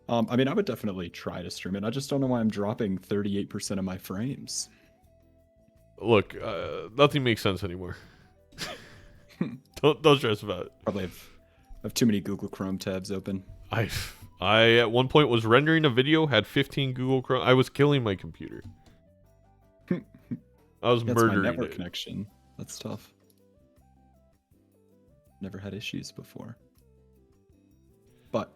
I mean, I would definitely try to stream it. I just don't know why I'm dropping 38% of my frames. Look, nothing makes sense anymore. Don't stress about it. Probably have too many Google Chrome tabs open. I at one point was rendering a video, had 15 Google Chrome. I was killing my computer. I was That's my murdering network it. connection. That's tough. Never had issues before. But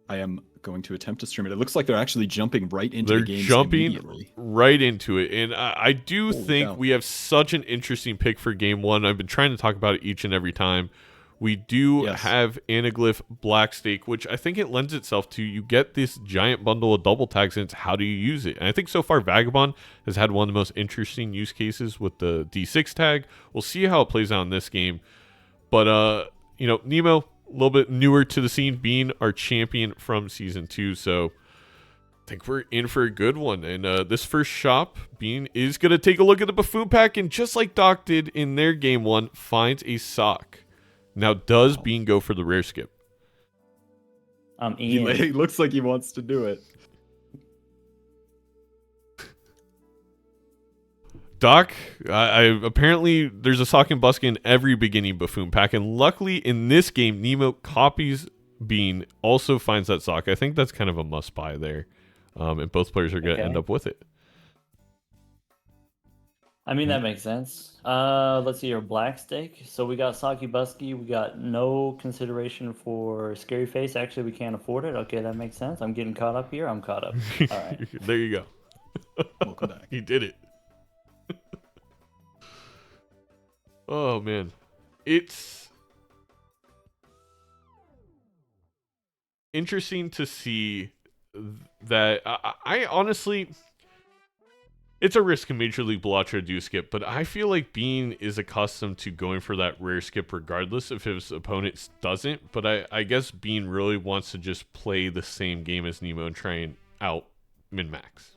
I am going to attempt to stream it. It looks like they're actually jumping right into They're the games jumping immediately. right into it. And I do Holy think cow. we have such an interesting pick for game one. I've been trying to talk about it each and every time. We do have Anaglyph Blackstake, which I think it lends itself to. You get this giant bundle of double tags, and it's how do you use it? And I think so far Vagabond has had one of the most interesting use cases with the D6 tag. We'll see how it plays out in this game. But, Nemo, a little bit newer to the scene, being our champion from Season 2. So I think we're in for a good one. And this first shop, Bean is going to take a look at the Buffoon Pack, and just like Doc did in their game one, finds a sock. Now, does Bean go for the rare skip? He looks like he wants to do it. Doc, I apparently there's a sock and busk in every beginning Buffoon Pack, and luckily in this game, Nemo copies Bean, also finds that sock. I think that's kind of a must buy there, and both players are going to end up with it. I mean, that makes sense. Let's see your Blackstake. So we got Saki Busky. We got no consideration for Scary Face. Actually, we can't afford it. Okay, that makes sense. I'm getting caught up here. I'm caught up. All right. There you go. Welcome back. He did it. Oh, man. It's interesting to see that I honestly... It's a risk in Major League Balatro do skip, but I feel like Bean is accustomed to going for that rare skip regardless if his opponent doesn't, but I guess Bean really wants to just play the same game as Nemo and try and out min-max.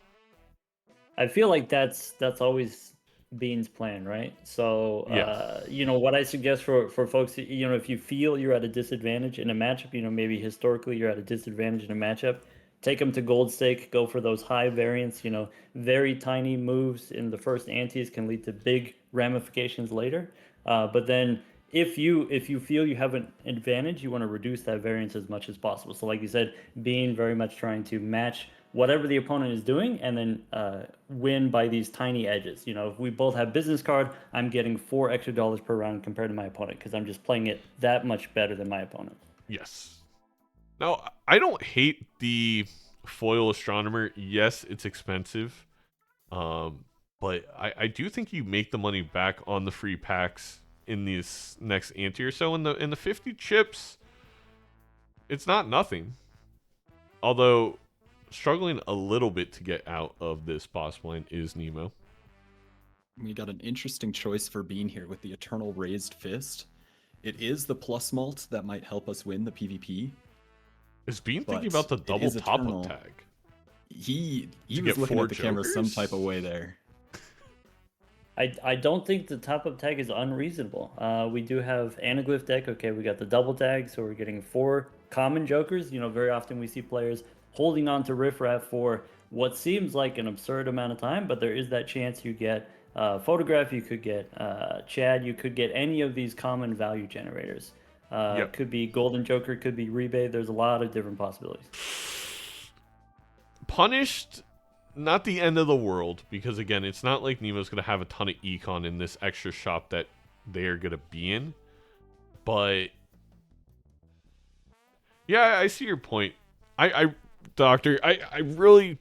I feel like that's always Bean's plan, right? So, what I suggest for folks, if you feel you're at a disadvantage in a matchup, maybe historically you're at a disadvantage in a matchup, take them to gold stake, go for those high variants, very tiny moves in the first antes can lead to big ramifications later. But then if you feel you have an advantage, you want to reduce that variance as much as possible. So like you said, being very much trying to match whatever the opponent is doing and then win by these tiny edges. If we both have business card, I'm getting $4 extra per round compared to my opponent because I'm just playing it that much better than my opponent. Yes. Now, I don't hate the foil astronomer. Yes, it's expensive. But I do think you make the money back on the free packs in this next ante or so. In the 50 chips, it's not nothing. Although, struggling a little bit to get out of this boss blind is Nemo. We got an interesting choice for Bean here with the Eternal Raised Fist. It is the plus mult that might help us win the PvP. Is Bean thinking about the double top-up tag? He was looking at the camera some type of way there. I don't think the top-up tag is unreasonable. We do have Anaglyph deck. Okay, we got the double tag, so we're getting 4 common jokers. Very often we see players holding on to Riff Raff for what seems like an absurd amount of time, but there is that chance you get Photograph, you could get Chad, you could get any of these common value generators. Could be Golden Joker, could be Rebate. There's a lot of different possibilities. Punished, not the end of the world, because again, it's not like Nemo's going to have a ton of econ in this extra shop that they're going to be in. But yeah, I see your point. Doctor, I really...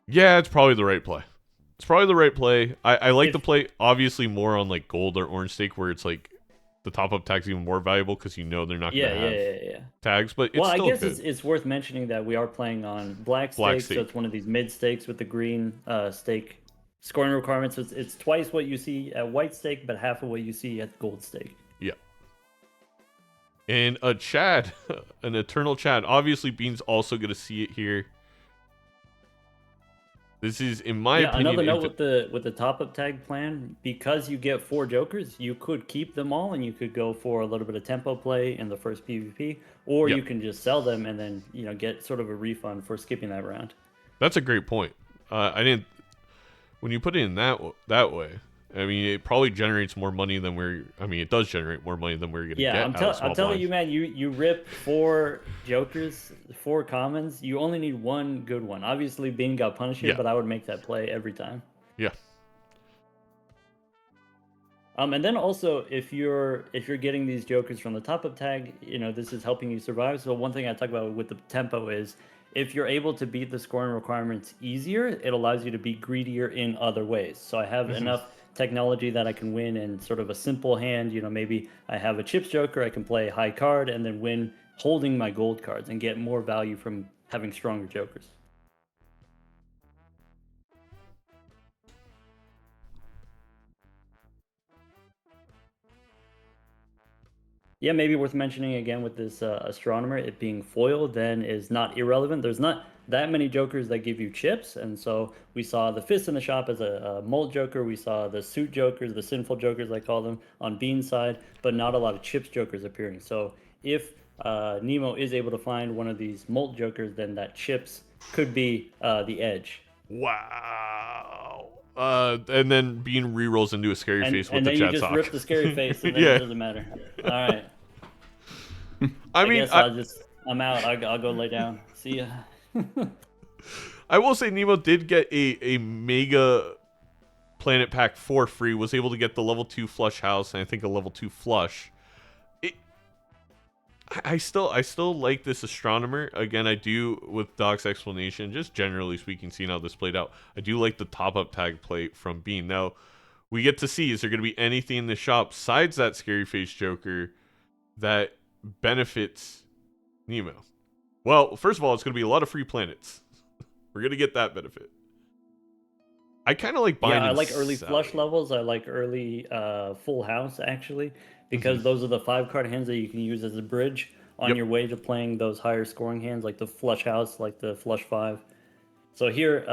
Yeah, it's probably the right play. It's probably the right play. I like the play, obviously, more on like gold or orange stake, where it's like the top-up tag's even more valuable because you know they're not going to have tags. But it's still I guess it's worth mentioning that we are playing on black stake, so it's one of these mid stakes with the green stake scoring requirements. So it's twice what you see at white stake, but half of what you see at gold stake. Yeah. And a Chad, an Eternal Chad. Obviously, Bean's also going to see it here. This is, in my opinion, another note with the top up tag plan, because you get 4 jokers, you could keep them all and you could go for a little bit of tempo play in the first PvP, or you can just sell them and then get sort of a refund for skipping that round. That's a great point. When you put it in that way, I mean, it probably generates more money than it does generate more money than we're going to get. I'm telling you, man, you rip 4 jokers, 4 commons. You only need 1 good one. Obviously, Bean got punished here, but I would make that play every time. Yeah. And then also, if you're getting these jokers from the top up tag, this is helping you survive. So one thing I talk about with the tempo is, if you're able to beat the scoring requirements easier, it allows you to be greedier in other ways. So I have enough technology that I can win in sort of a simple hand. Maybe I have a chips joker, I can play high card and then win holding my gold cards and get more value from having stronger jokers. Yeah, maybe worth mentioning again with this astronomer, it being foil then is not irrelevant. There's not that many jokers that give you chips, and so we saw the fist in the shop as a Mult joker. We saw the suit jokers, the sinful jokers I call them, on Bean's side, but not a lot of chips jokers appearing. So if Nemo is able to find one of these Mult jokers, then that chips could be the edge. Wow. And then Bean rerolls into a scary face with the chat sock. And then you just rip the scary face, and then it doesn't matter. All right. I mean, I'm out. I'll go lay down. See ya. I will say Nemo did get a mega planet pack for free. Was able to get the level 2 flush house and I think a level 2 flush. I still like this astronomer. Again, I do, with Doc's explanation, just generally speaking, seeing how this played out, I do like the top up tag play from Bean. Now, we get to see, is there going to be anything in the shop besides that scary face joker that benefits Nemo? Well, first of all, it's going to be a lot of free planets. We're going to get that benefit. I kind of like buying. Yeah, I like early flush levels. I like early full house, actually, because those are the 5-card hands that you can use as a bridge on your way to playing those higher scoring hands, like the flush house, like the flush 5. So here,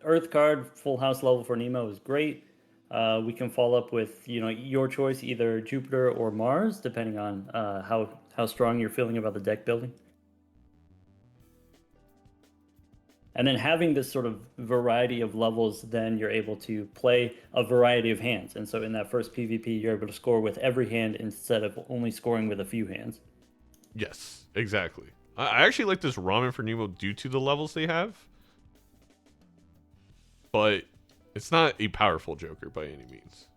Earth card, full house level for Nemo is great. We can follow up with your choice, either Jupiter or Mars, depending on how strong you're feeling about the deck building. And then having this sort of variety of levels, then you're able to play a variety of hands. And so in that first PvP, you're able to score with every hand instead of only scoring with a few hands. Yes, exactly. I actually like this ramen for Nemo due to the levels they have. But it's not a powerful joker by any means.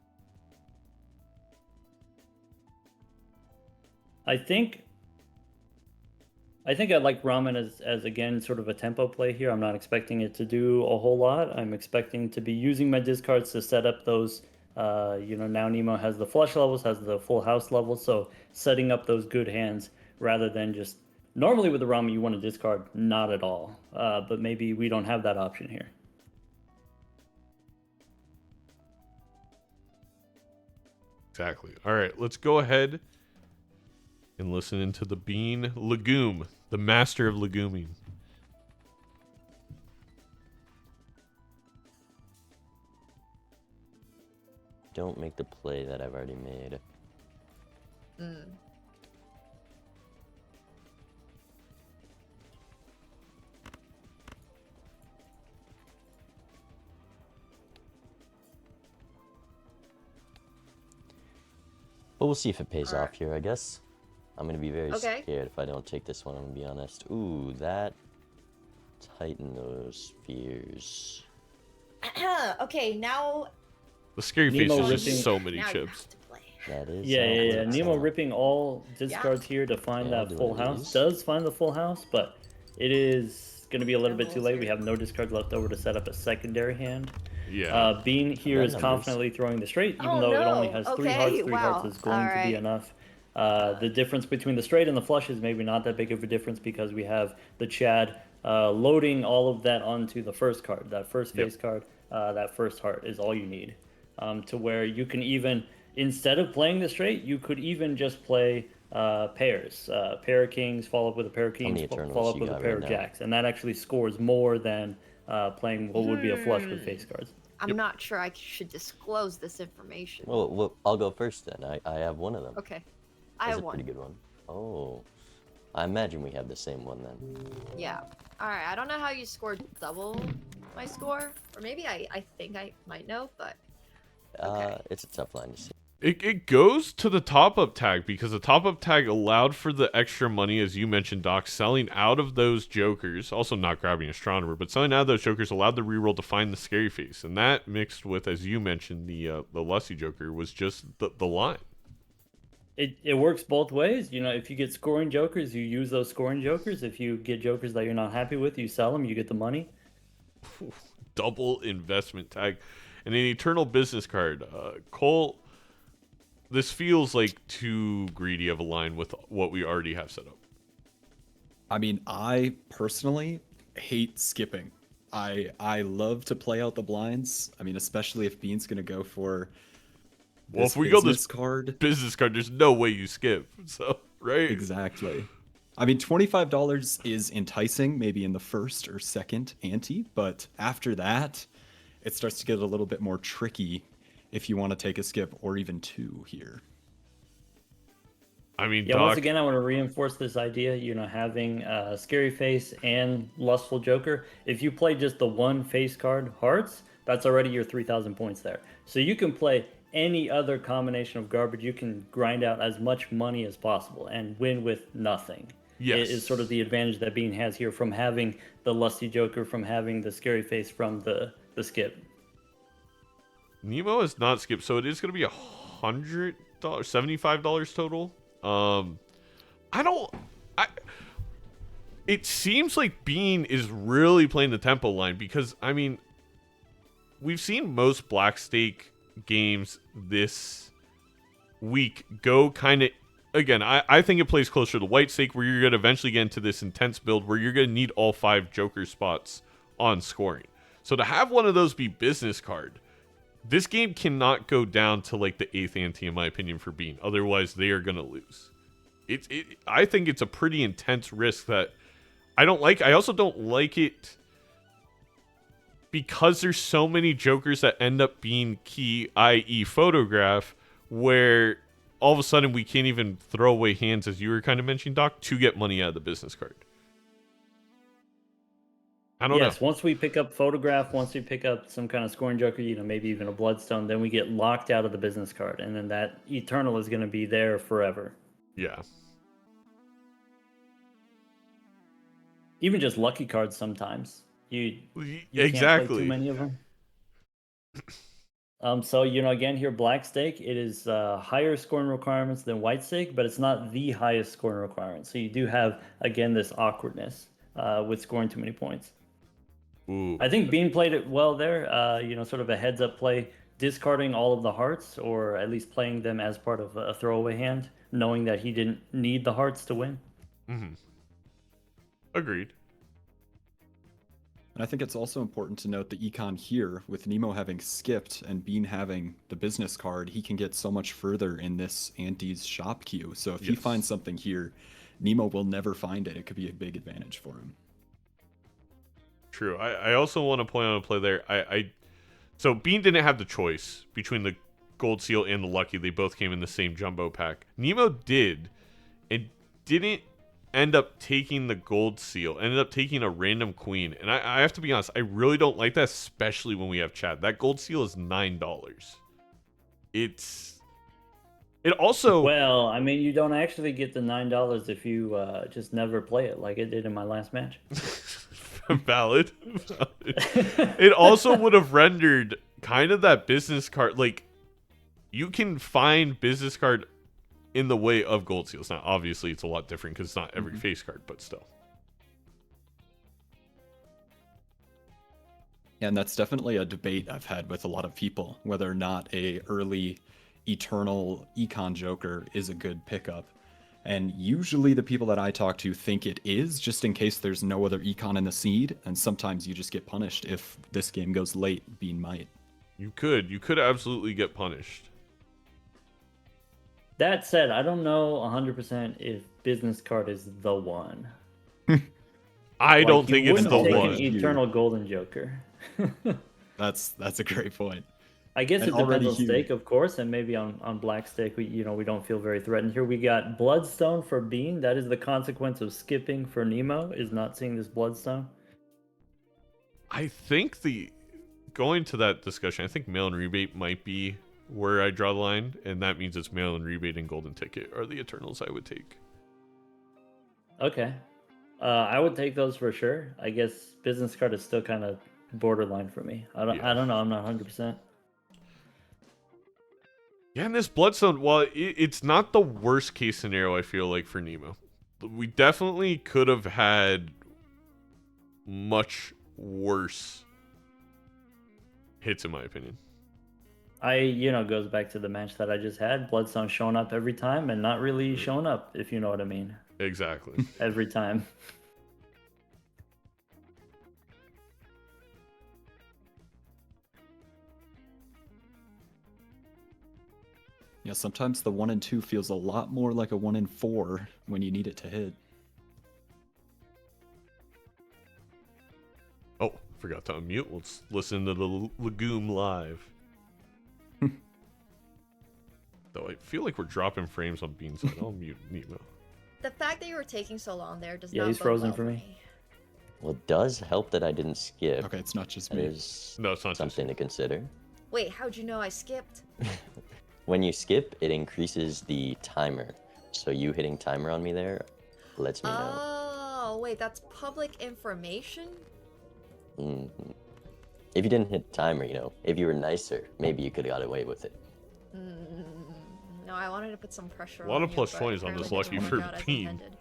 I think I like ramen as again sort of a tempo play here. I'm not expecting it to do a whole lot. I'm expecting to be using my discards to set up those. Now Nemo has the flush levels, has the full house levels, so setting up those good hands rather than just normally with the ramen you want to discard not at all. But maybe we don't have that option here. Exactly. All right, let's go ahead and listen into the Bean Legume, the master of leguming. Don't make the play that I've already made. But we'll see if it pays off here, I guess. I'm going to be very scared if I don't take this one, I'm going to be honest. Ooh, that tighten those fears. Okay, now... The scary face is just so many now chips. That is... Yeah. Nemo ripping all discards here to find that full house. Does find the full house, but it is going to be a little bit too late. We have no discards left over to set up a secondary hand. Yeah. Bean here is confidently throwing the straight, even though it only has 3 hearts. 3 hearts is going to be enough. The difference between the straight and the flush is maybe not that big of a difference because we have the Chad loading all of that onto the first card. That first face card, that first heart is all you need. To where you can even, instead of playing the straight, you could even just play pairs. Pair of kings, follow up with a pair of kings, follow up with a pair of jacks. And that actually scores more than playing what would be a flush with face cards. I'm not sure I should disclose this information. Well, I'll go first then. I have one of them. Okay. I That's have a one. pretty good one. Oh. I imagine we have the same one then. Yeah. Alright, I don't know how you scored double my score. Or maybe I think I might know, but... Okay. It's a tough line to see. It goes to the top-up tag, because the top-up tag allowed for the extra money, as you mentioned, Doc, selling out of those jokers, also not grabbing Astronomer, but selling out of those jokers allowed the reroll to find the scary face, and that mixed with, as you mentioned, the Lusty Joker was just the line. It works both ways. You know, if you get scoring jokers, you use those scoring jokers. If you get jokers that you're not happy with, you sell them, you get the money. Double investment tag. And an Eternal Business card. Cole, this feels like too greedy of a line with what we already have set up. I mean, I personally hate skipping. I love to play out the blinds. I mean, especially if Bean's going to go for well, if we go this business card, there's no way you skip. So, right? Exactly. I mean, $25 is enticing, maybe in the first or second ante, but after that, it starts to get a little bit more tricky if you want to take a skip or even two here. I mean, yeah, Doc... once again, I want to reinforce this idea, you know, having Scary Face and Lustful Joker. If you play just the one face card, Hearts, that's already your 3,000 points there. So you can play any other combination of garbage. You can grind out as much money as possible and win with nothing. Yes. It is sort of the advantage that Bean has here from having the Lusty Joker, from having the Scary Face from the skip. Nemo is not skipped, so it is going to be $100, $75 total. It seems like Bean is really playing the tempo line, because, I mean, we've seen most Black Stake games this week go kind of, again, I think it plays closer to the White Stake, where you're going to eventually get into this intense build where you're going to need all 5 Joker spots on scoring. So to have one of those be business card, this game cannot go down to like the 8th ante, in my opinion, for Bean. Otherwise, they are going to lose. I think it's a pretty intense risk that I don't like. I also don't like it because there's so many jokers that end up being key, i.e. photograph, where all of a sudden we can't even throw away hands, as you were kind of mentioning, Doc, to get money out of the business card. I don't know. Yes, once we pick up photograph, once we pick up some kind of scoring joker, you know, maybe even a bloodstone, then we get locked out of the business card, and then that Eternal is going to be there forever. Yeah. Even just lucky cards sometimes. You exactly. can't play too many of them. So, you know, again here, Black Stake, it is higher scoring requirements than White Stake, but it's not the highest scoring requirement. So you do have, again, this awkwardness with scoring too many points. Ooh. I think Bean played it well there, you know, sort of a heads-up play, discarding all of the hearts, or at least playing them as part of a throwaway hand, knowing that he didn't need the hearts to win. Mm-hmm. Agreed. And I think it's also important to note the econ here, with Nemo having skipped and Bean having the business card, he can get so much further in this Anti's shop queue. So if he finds something here, Nemo will never find it. It could be a big advantage for him. True. I also want to point out a play there. So Bean didn't have the choice between the Gold Seal and the Lucky. They both came in the same jumbo pack. Nemo did, and didn't end up taking the Gold Seal. Ended up taking a random Queen. And I have to be honest, I really don't like that, especially when we have Chad. That Gold Seal is $9. It also... Well, I mean, you don't actually get the $9 if you just never play it like it did in my last match. Valid. It also would have rendered kind of that business card. Like, you can find business card in the way of Gold Seals. Now, obviously, it's a lot different because it's not every face card, but still. Yeah, and that's definitely a debate I've had with a lot of people, whether or not a early Eternal Econ Joker is a good pickup. And usually the people that I talk to think it is, just in case there's no other econ in the seed, and sometimes you just get punished if this game goes late. Bean might. You could absolutely get punished. That said, I don't know 100% if business card is the one. I don't think you it's the wouldn't take one. an eternal golden joker. That's a great point. I guess And it depends already on huge. stake, of course, and maybe on black stake, we don't feel very threatened here. We got bloodstone for Bean. That is the consequence of skipping for Nemo, is not seeing this bloodstone. I think going to that discussion, I think mail and rebate might be where I draw the line, and that means it's mail and rebate and golden ticket are the Eternals I would take. Okay. I would take those for sure. I guess business card is still kind of borderline for me. I don't know. I'm not 100%. Yeah, and this bloodstone, well, it's not the worst case scenario, I feel like, for Nemo. We definitely could have had much worse hits, in my opinion. Goes back to the match that I just had. Bloodstone showing up every time and not really showing up, if you know what I mean. Exactly. Every time. Yeah, sometimes the 1 and 2 feels a lot more like a 1 and 4 when you need it to hit. Oh, forgot to unmute. Let's listen to the Legume live. Though I feel like we're dropping frames on Bean's side. I'll mute Nemo. The fact that you were taking so long there does Yeah, not he's bode frozen well for me. Well, it does help that I didn't skip. Okay, it's not just That me. is No, it's not just something to consider. Wait, how'd you know I skipped? When you skip, it increases the timer. So you hitting timer on me there lets me know. Oh, wait, that's public information? Mhm. If you didn't hit timer, if you were nicer, maybe you could have got away with it. No, I wanted to put some pressure on A lot of you, plus but 20s on this apparently lucky that for didn't work out as Bean. intended.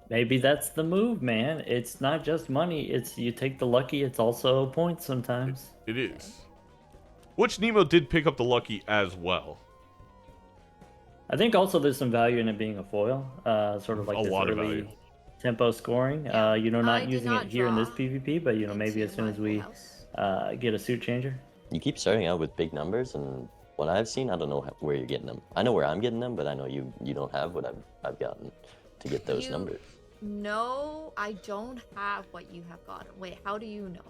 Maybe that's the move, man. It's not just money. It's you take the lucky. It's also points sometimes. It is. Which Nemo did pick up the lucky as well. I think also there's some value in it being a foil, sort of like A this lot of early value. tempo scoring. Yeah. I Not did using not it here in this draw PvP, but maybe as into soon my as we full house. get a suit changer. You keep starting out with big numbers, and what I've seen, I don't know where you're getting them. I know where I'm getting them, but I know you don't have what I've gotten to get those numbers. No, I don't have what you have gotten. Wait, how do you know?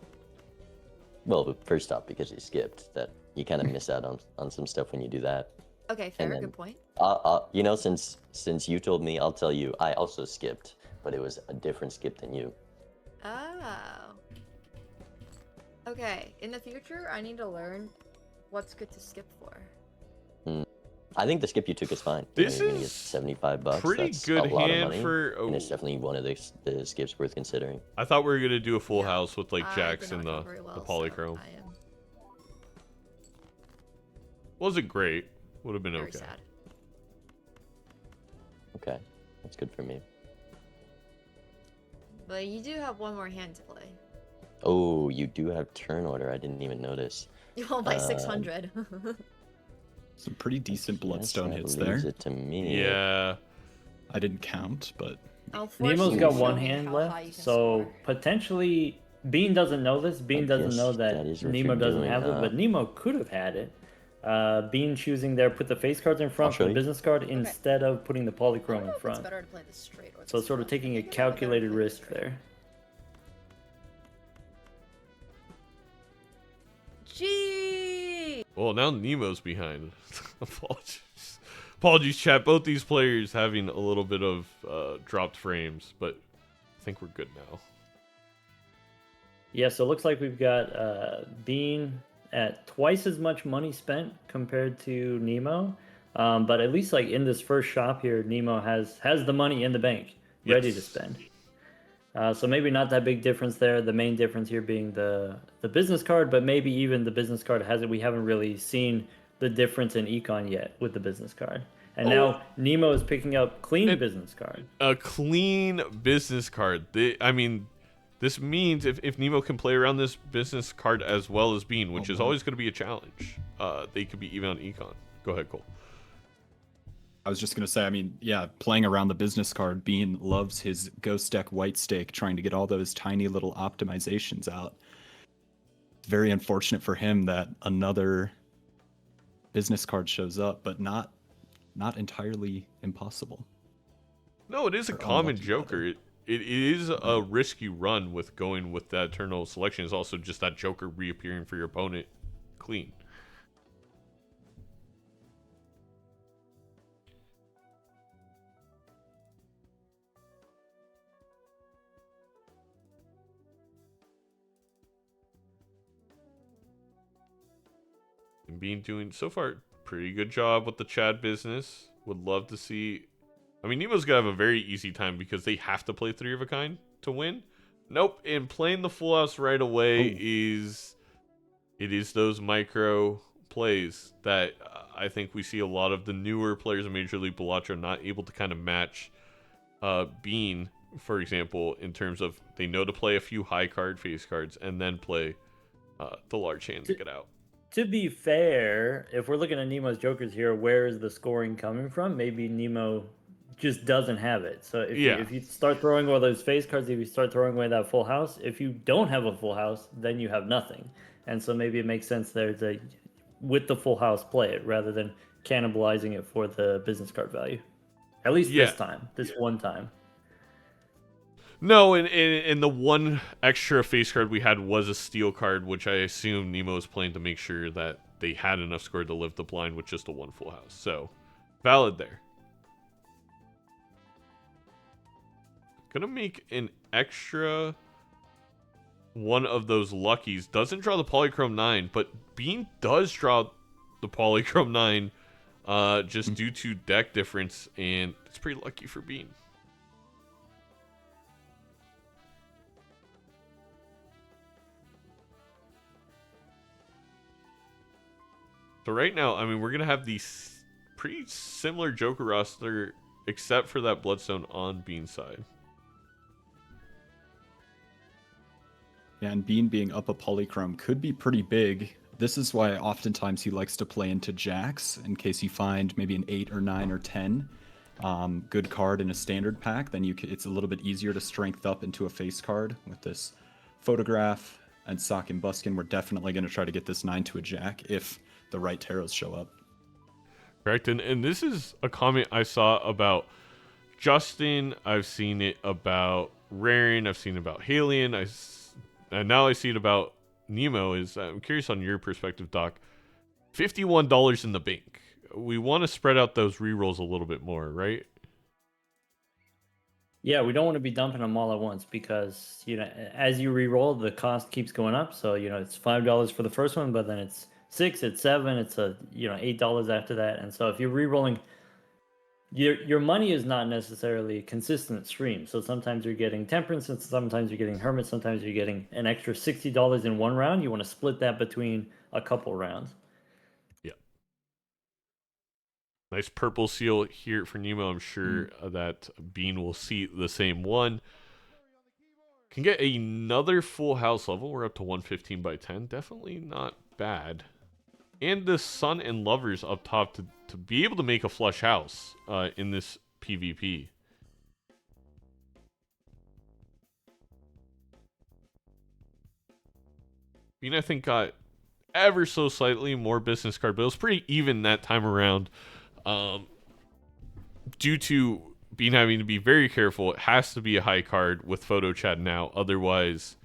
Well, first off, because you skipped, that you kind of miss out on some stuff when you do that. Okay, fair, then- good point. Since you told me, I'll tell you, I also skipped, but it was a different skip than you. Oh. Okay, in the future, I need to learn what's good to skip for. I think the skip you took is fine. This you're gonna get is $75. pretty That's good a lot hand of money, for. and it's definitely one of the skips worth considering. I thought we were gonna do a full Yeah, house with like I jacks did and not the do very well, so polychrome. I am Wasn't great. Would have been very okay. sad. Okay, that's good for me. But you do have one more hand to play. Oh, you do have turn order. I didn't even notice. You won't buy 600. Some pretty decent bloodstone Yes, that hits leaves there. it to me. Yeah. I didn't count, but Nemo's got Show one me hand how high left, you can so score. potentially Bean doesn't know this. Bean I doesn't guess know that that is what Nemo you're doesn't doing, have it, huh? but Nemo could have had it. Bean choosing there, put the face cards in front, show put the you. business card instead of putting the I don't polychrome know in if it's front. better to play this straight or So this sort of one. taking a I think I would better calculated play this risk straight. there. Gee! Well, now Nemo's behind. Apologies, chat. Both these players having a little bit of dropped frames, but I think we're good now. Yeah, so it looks like we've got Bean at twice as much money spent compared to Nemo. But at least like in this first shop here, Nemo has the money in the bank ready to Yes. spend. So maybe not that big difference there. The main difference here being the business card, but maybe even the business card has it. We haven't really seen the difference in econ yet with the business card. And now Nemo is picking up clean business card. A clean business card. This means if Nemo can play around this business card as well as Bean, which is always going to be a challenge, they could be even on econ. Go ahead, Cole. I was just going to say, yeah, playing around the business card, Bean loves his ghost deck white stake, trying to get all those tiny little optimizations out. It's very unfortunate for him that another business card shows up, but not entirely impossible. No, it is a common Joker. It is a risky run with going with that Eternal Selection. It's also just that Joker reappearing for your opponent clean. And Bean doing so far pretty good job with the Chad business. Would love to see. I mean, Nemo's gonna have a very easy time because they have to play 3 of a kind to win. Nope, and playing the full house right away is those micro plays that I think we see a lot of the newer players in Major League Balatro not able to kind of match Bean, for example, in terms of they know to play a few high card face cards and then play the large hand to get out. To be fair, if we're looking at Nemo's Jokers here, where is the scoring coming from? Maybe Nemo just doesn't have it. So if you start throwing away those face cards, if you start throwing away that full house, if you don't have a full house, then you have nothing. And so maybe it makes sense there to, with the full house, play it rather than cannibalizing it for the business card value. At least this one time. No, and the one extra face card we had was a steel card, which I assume Nemo was playing to make sure that they had enough score to live the blind with just a 1 full house. So, valid there. Gonna make an extra one of those luckies. Doesn't draw the Polychrome 9, but Bean does draw the Polychrome 9 just due to deck difference, and it's pretty lucky for Bean. So right now, I mean, we're going to have these pretty similar Joker roster, except for that Bloodstone on Bean's side. Yeah, and Bean being up a Polychrome could be pretty big. This is why oftentimes he likes to play into Jacks, in case you find maybe an 8 or 9 or 10 good card in a standard pack. Then it's a little bit easier to strength up into a face card. With this Photograph and Sock and Buskin, we're definitely going to try to get this 9 to a Jack if the right tarots show up. Correct, and this is a comment I saw about Justin. I've seen it about Rarin. I've seen it about Halion. And now I see it about Nemo. I'm curious on your perspective, Doc. $51 in the bank. We want to spread out those rerolls a little bit more, right? Yeah, we don't want to be dumping them all at once because, as you reroll, the cost keeps going up. So, it's $5 for the first one, but then it's $6, it's $7, it's $8 after that. And so if you're re-rolling, your money is not necessarily a consistent stream. So sometimes you're getting Temperance, and sometimes you're getting Hermit, sometimes you're getting an extra $60 in one round. You want to split that between a couple rounds. Yeah. Nice purple seal here for Nemo. I'm sure that Bean will see the same one. Can get another full house level. We're up to 115 by 10. Definitely not bad. And the Sun and Lovers up top to be able to make a flush house in this PvP. Bean, I think, got ever so slightly more business card, but it was pretty even that time around. Due to Bean having to be very careful, it has to be a high card with Photo Chat now. Otherwise,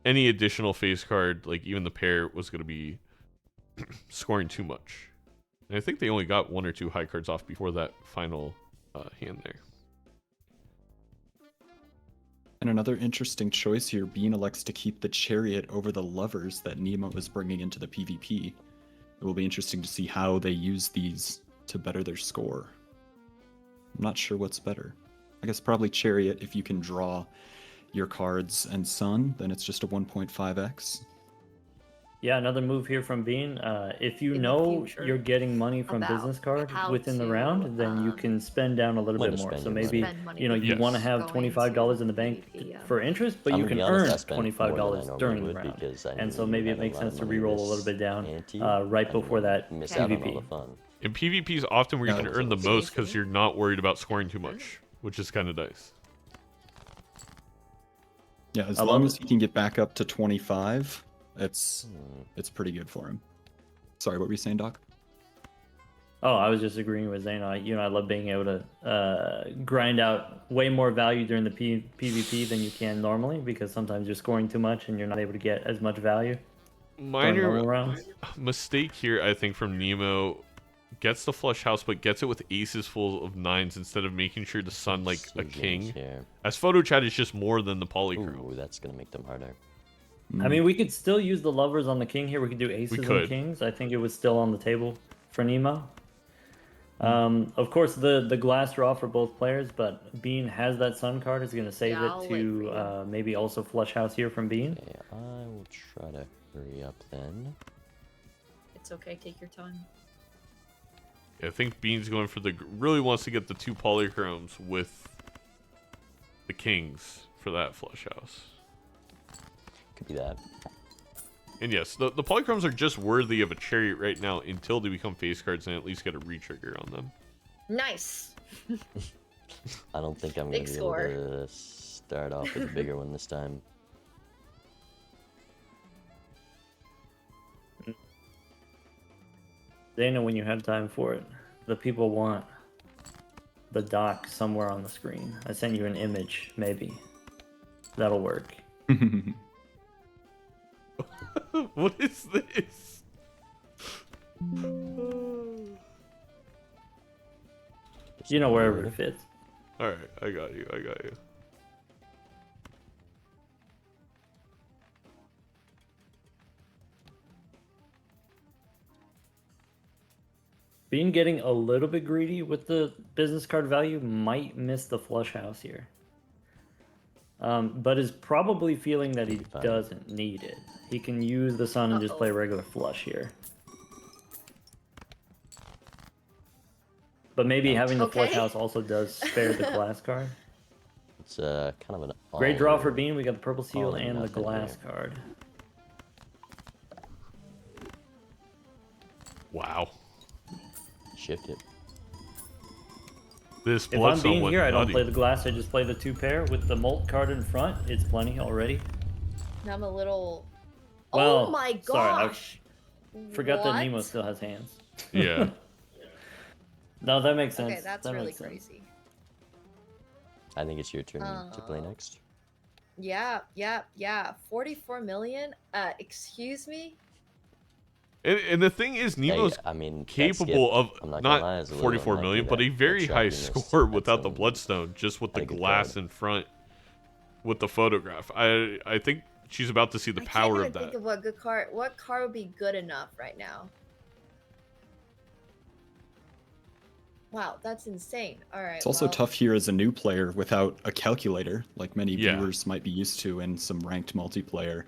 any additional face card, like even the pair, was going to be scoring too much. And I think they only got 1 or 2 high cards off before that final hand there. And another interesting choice here, Bean elects to keep the Chariot over the Lovers that Nemo is bringing into the PvP. It will be interesting to see how they use these to better their score. I'm not sure what's better. I guess probably Chariot. If you can draw your cards and Sun, then it's just a 1.5x. Yeah, another move here from Bean. If you know you're getting money from business card within the round, then you can spend down a little bit more. So maybe you want to have $25 in the bank for interest, but you can earn $25 during the round. And so maybe it makes sense to reroll a little bit down right before that PvP. In PvP is often where you can earn the most because you're not worried about scoring too much, which is kind of nice. Yeah, as long as he can get back up to 25, it's pretty good for him. Sorry, what were you saying, Doc? Oh, I was just agreeing with Zane. I love being able to grind out way more value during the PvP than you can normally, because sometimes you're scoring too much and you're not able to get as much value. Minor mistake here, I think, from Nemo. Gets the flush house, but gets it with aces full of 9s instead of making sure to sun like a king. As photo chat is just more than the polychrome. Ooh, that's gonna make them harder. I mean, we could still use the lovers on the king here. We could do aces and kings. I think it was still on the table for Nemo. Of course, the glass draw for both players, but Bean has that sun card. Is going to save it to maybe also flush house here from Bean. Okay, I will try to hurry up then. It's okay, take your time. Yeah, I think Bean's going for really wants to get the 2 polychromes with the kings for that flush house. Could be that. And yes, the polychromes are just worthy of a chariot right now until they become face cards and at least get a retrigger on them. Nice. I don't think I'm going to be able to start off with a bigger one this time. Dana, when you have time for it, the people want the doc somewhere on the screen. I sent you an image, maybe. That'll work. What is this? You know, wherever it fits. Alright, I got you. Being getting a little bit greedy with the business card value might miss the flush house here. But is probably feeling that he doesn't need it. He can use the sun and just play regular flush here. But maybe having the flush house also does spare the glass card. It's kind of an great draw for Bean. We got the purple seal and the glass card. Wow. Shift it. This if I'm Bean here, I don't play the glass. I just play the 2 pair with the Mult card in front. It's plenty already. I'm a little... Well, oh my Sorry, gosh! I forgot that Nemo still has hands. Yeah. No, that makes sense. Okay, that's really crazy. I think it's your turn to play next. Yeah. 44 million? Excuse me? And the thing is, Nemo's capable of not 44 million, but a very high score without the bloodstone, just with the glass in front, with the photograph. I think she's about to see the power of that. Think of what card would be good enough right now. Wow, that's insane. All right. It's also tough here as a new player without a calculator, like many viewers might be used to in some ranked multiplayer.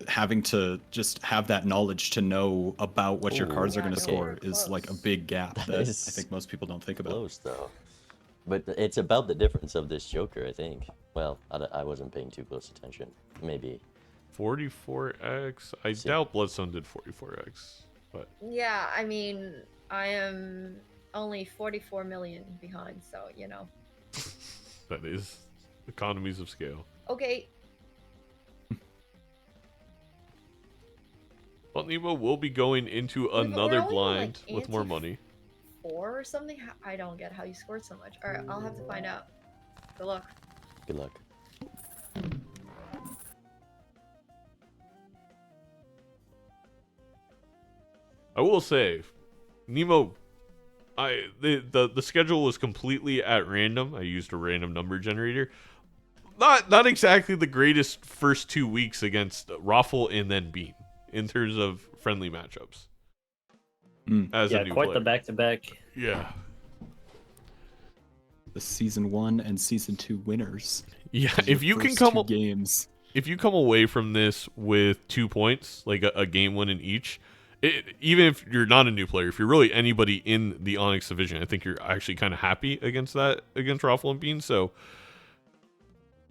Having to just have that knowledge to know about what your cards are going to score is like a big gap that I think most people don't think about. Close though, but it's about the difference of this Joker, I think. Well, I wasn't paying too close attention. Maybe 44x. I doubt Bloodstone did 44x, but yeah, I mean, I am only 44 million behind, so you know. That is economies of scale. Okay. Well, Nemo will be going into another blind with more money. 4 or something? I don't get how you scored so much. Alright, I'll have to find out. Good luck. Good luck. I will say, Nemo, the schedule was completely at random. I used a random number generator. Not exactly the greatest first 2 weeks against Raffle and then Bean in terms of friendly matchups. As a new quite player. The back-to-back. Yeah. The season 1 and season 2 winners. Yeah, if you can come games. If you come away from this with 2 points, like a game win in each, even if you're not a new player, if you're really anybody in the Onyx division, I think you're actually kind of happy against Raffle and Bean. So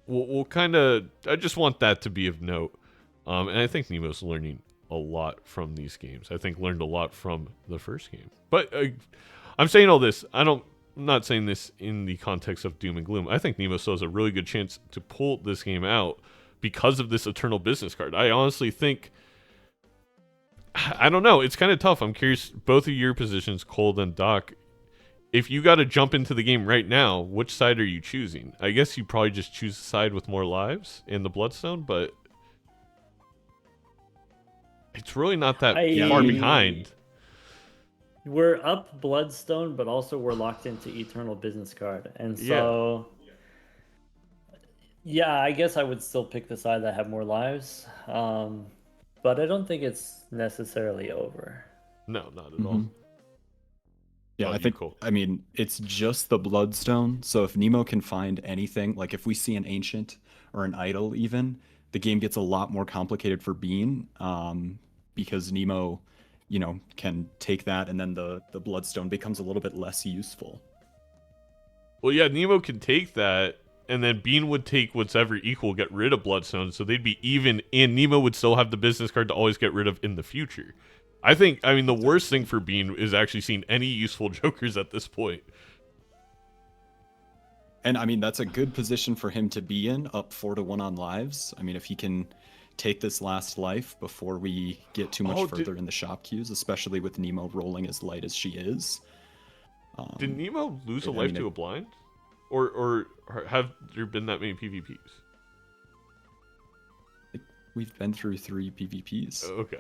we'll kind of, I just want that to be of note. And I think Nemo's learning a lot from these games. I think learned a lot from the first game. But I'm saying all this. I'm not saying this in the context of doom and gloom. I think Nemo still has a really good chance to pull this game out because of this Eternal Business card. I honestly think I don't know. It's kind of tough. I'm curious, both of your positions, Cold and Doc. If you got to jump into the game right now, which side are you choosing? I guess you probably just choose the side with more lives in the Bloodstone, but it's really not that far behind. We're up Bloodstone, but also we're locked into Eternal Business Card. And so, yeah, I guess I would still pick the side that have more lives. But I don't think it's necessarily over. No, not at all. Yeah, I think, I mean, it's just the Bloodstone, so if Nemo can find anything, like if we see an Ancient or an Idol even, the game gets a lot more complicated for Bean, because Nemo, you know, can take that, and then the Bloodstone becomes a little bit less useful. Well, yeah, Nemo can take that, and then Bean would take what's ever equal, get rid of Bloodstone, so they'd be even, and Nemo would still have the business card to always get rid of in the future. I mean, the worst thing for Bean is actually seeing any useful jokers at this point. And I mean, that's a good position for him to be in, up 4-1 on lives. I mean, if he can take this last life before we get too much further in the shop queues, especially with Nemo rolling as light as she is. Did Nemo lose a life to a blind? Or have there been that many PvPs? We've been through 3 PvPs. Okay.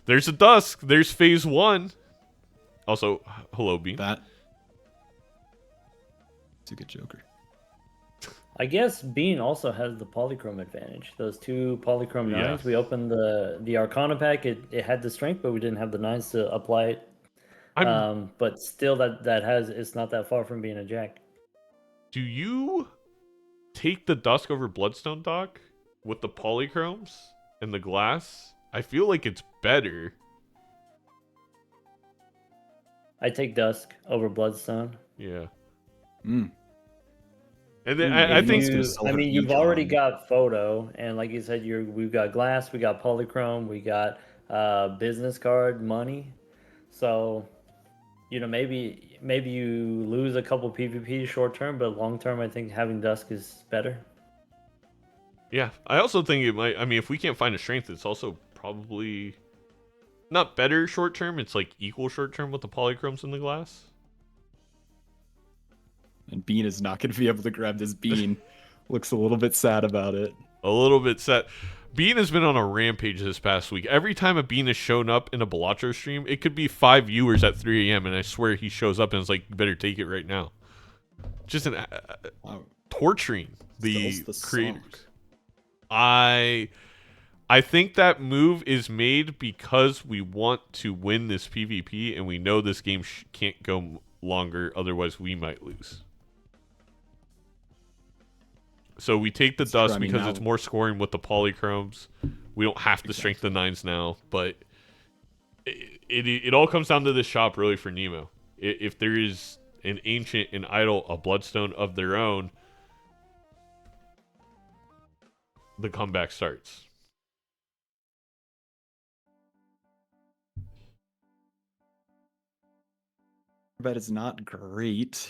There's a Dusk. There's phase 1. Also, hello, Bean. It's a good joker. I guess Bean also has the polychrome advantage. Those 2 polychrome 9s. We opened the Arcana pack. It had the strength, but we didn't have the 9s to apply it. But still, it's not that far from being a Jack. Do you take the Dusk over Bloodstone, Doc, with the polychromes and the glass? I feel like it's better. I take Dusk over Bloodstone. Yeah. And then I think you've already got photo, and like you said, we've got glass, we got polychrome, we got business card, money. So, you know, maybe you lose a couple PvP short term, but long term, I think having Dusk is better. Yeah, I also think it might. I mean, if we can't find a strength, it's also probably not better short term. It's like equal short term with the polychromes in the glass. And Bean is not going to be able to grab this Bean. Looks a little bit sad about it. A little bit sad. Bean has been on a rampage this past week. Every time a Bean has shown up in a Balatro stream, it could be 5 viewers at 3 a.m. and I swear he shows up and is like, "You better take it right now." Just torturing the creators. I think that move is made because we want to win this PvP and we know this game can't go longer, otherwise we might lose. So we take the Dusk because it's more scoring with the polychromes. We don't have to strengthen the 9s now, but it all comes down to the shop really for Nemo. If there is an Ancient, an Idol, a Bloodstone of their own, the comeback starts. Bet is not great.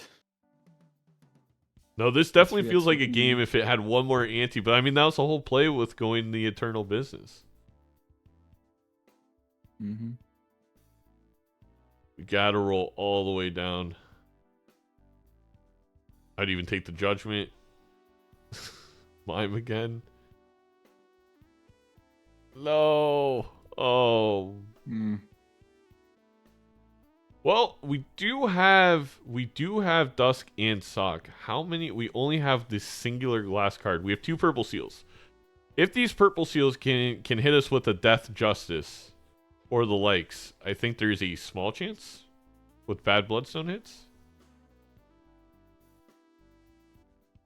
No, this definitely feels like a game if it had one more ante, but I mean, that was the whole play with going the Eternal Business. Mm-hmm. We gotta roll all the way down. I'd even take the Judgment. Mime again. No. Oh. Well, we do have Dusk and Sock. How many? We only have this singular glass card. We have 2 purple seals. If these purple seals can hit us with a Death Justice or the likes, I think there's a small chance with bad Bloodstone hits.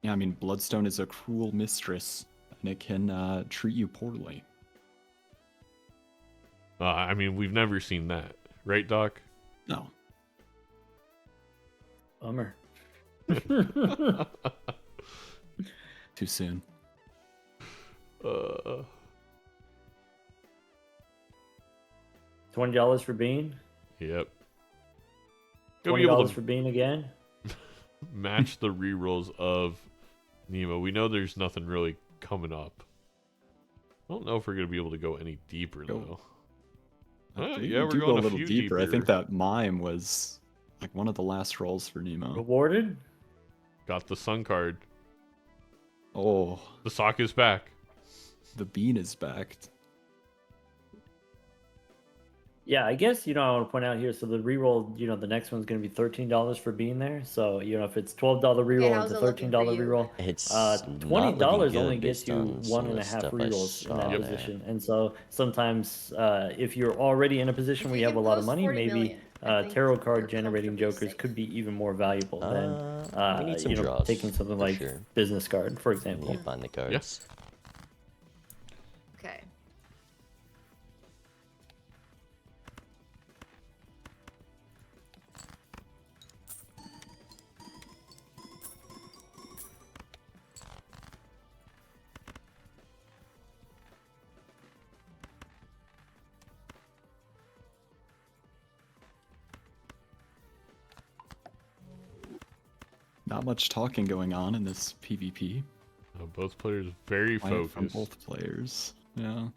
Yeah, I mean, Bloodstone is a cruel mistress, and it can treat you poorly. I mean, we've never seen that, right, Doc? No. Bummer. Too soon. $20 for Bean? Yep. $20 for Bean again? Match the rerolls of Nemo. We know there's nothing really coming up. I don't know if we're going to be able to go any deeper, though. Yeah, we're do go going a little few deeper. I think deeper. that mime was like one of the last rolls for Nemo. Rewarded? Got the sun card. Oh, The sock is back. the bean is back. Yeah, I guess, I want to point out here, so the reroll, the next one's going to be $13 for being there. So, if it's $12 reroll how's into it looking for $13 you? reroll, It's $20 not looking only good gets based you on one some and of a the half stuff I rerolls in that saw there. position. And so sometimes if you're already in a position If where you you have a can lot of post money, 40 maybe million, I think tarot you're card generating comfortably jokers safe. could be even more valuable than We need some draws, taking something for like sure. business card, for We example. need to find the cards. Okay. Not much talking going on in this PvP. Both players very Quiet from focused. both players. Yeah.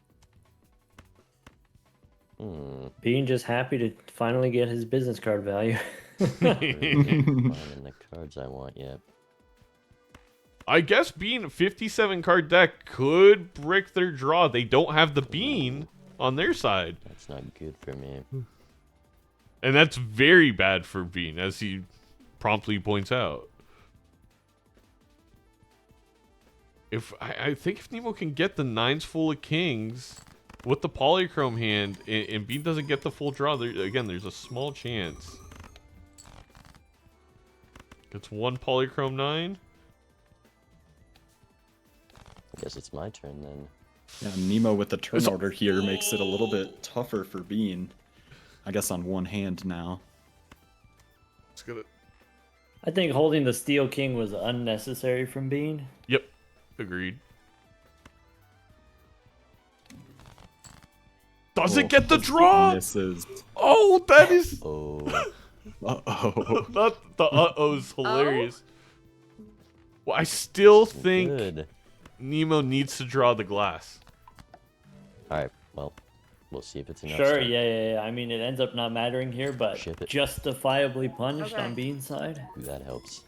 Being just happy to finally get his business card value. Finding the cards I want yet. I guess being a 57 card deck could brick their draw. They don't have the bean on their side. That's not good for me. And that's very bad for Bean, as he promptly points out. I think if Nemo can get the 9s full of kings with the polychrome hand, and Bean doesn't get the full draw, again, there's a small chance. Gets one polychrome 9. I guess it's my turn then. Yeah, Nemo with the turn order here makes it a little bit tougher for Bean. I guess on one hand now. It's gonna... I think holding the Steel King was unnecessary from Bean. Yep, agreed. Does it get the draw? Misses. Oh, that is... Oh, Uh-oh. Not the uh-oh's hilarious. Well, I still think good. Nemo needs to draw the glass. Alright, well, we'll see if it's enough. Sure, stuff. yeah. I mean, it ends up not mattering here, but Ship it. justifiably punished Okay. on Bean's side. Ooh, that helps.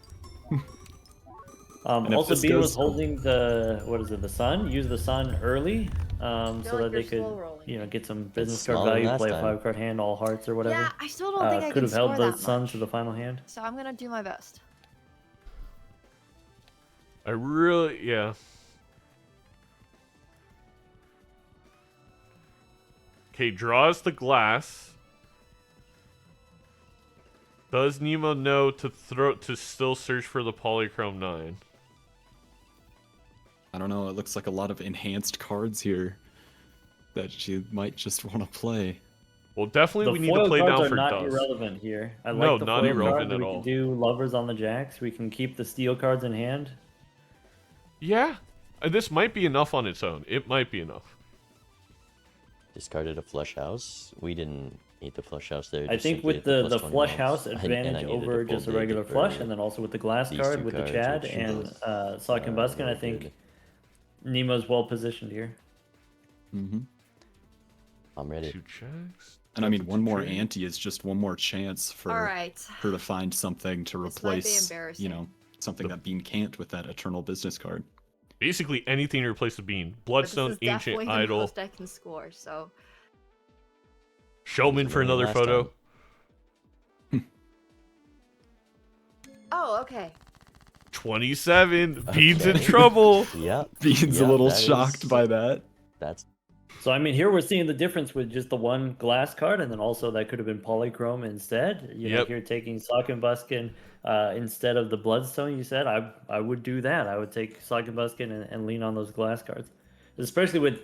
And if Also, this Bean goes- was holding the sun. Use the sun early, so like that they you're could, slow rolling. get some business card smaller than value, last play a time. 5-card hand, all hearts or whatever. Yeah, I still don't think I Could can have held score the that sun much. to the final hand. So I'm gonna do my best. I really, yeah. Okay, draws the glass. Does Nemo know to still search for the polychrome 9? I don't know, it looks like a lot of enhanced cards here that she might just want to play. Well, definitely The we need to foil play cards down are for not dust. irrelevant here. I No, like the not foil irrelevant cards. at We all. can do lovers on the jacks. We can keep the steel cards in hand. Yeah, this might be enough on its own. It might be enough. Discarded a flush house. We didn't need the flush house there. I just think simply with hit the +20 flush bounce. house And I advantage needed over full just a dig regular for flush, and then also with the glass these card two with the cards, Chad which and was, Sock and Buskin, I very think good. Nemo's well positioned here. Mm-hmm. I'm ready. 2 checks. And I mean, one more Trade. ante is just one more chance for All right. her to find something to This might be replace, embarrassing. something that Bean can't with that eternal business card. Basically anything to replace the bean. But Bloodstone, this is Ancient definitely the Idol, most I can score. So Showman for another Last photo. time. oh, okay. 27. Bean's in Okay. trouble. Yeah. Bean's a Yeah, little that shocked is- by that. That's So I mean, here we're seeing the difference with just the one glass card, and then also that could have been polychrome instead. Yep. Here taking Sock and Buskin instead of the Bloodstone. You said I would do that. I would take Sock and Buskin and lean on those glass cards, especially with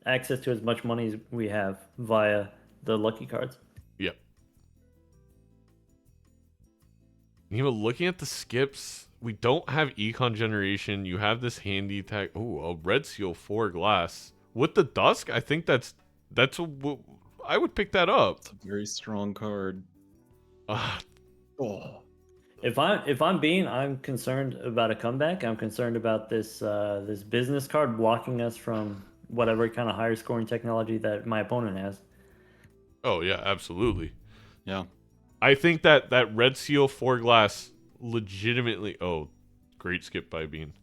access to as much money as we have via the lucky cards. Yep. Looking at the skips, we don't have econ generation. You have this handy tag. Oh, a red seal 4 glass. With the dusk, I think I would pick that up. It's a very strong card. Ah, Oh. If I'm Bean, I'm concerned about a comeback. I'm concerned about this this business card blocking us from whatever kind of higher scoring technology that my opponent has. Oh yeah, absolutely. Yeah. I think that red seal 4 glass legitimately. Oh, great skip by Bean.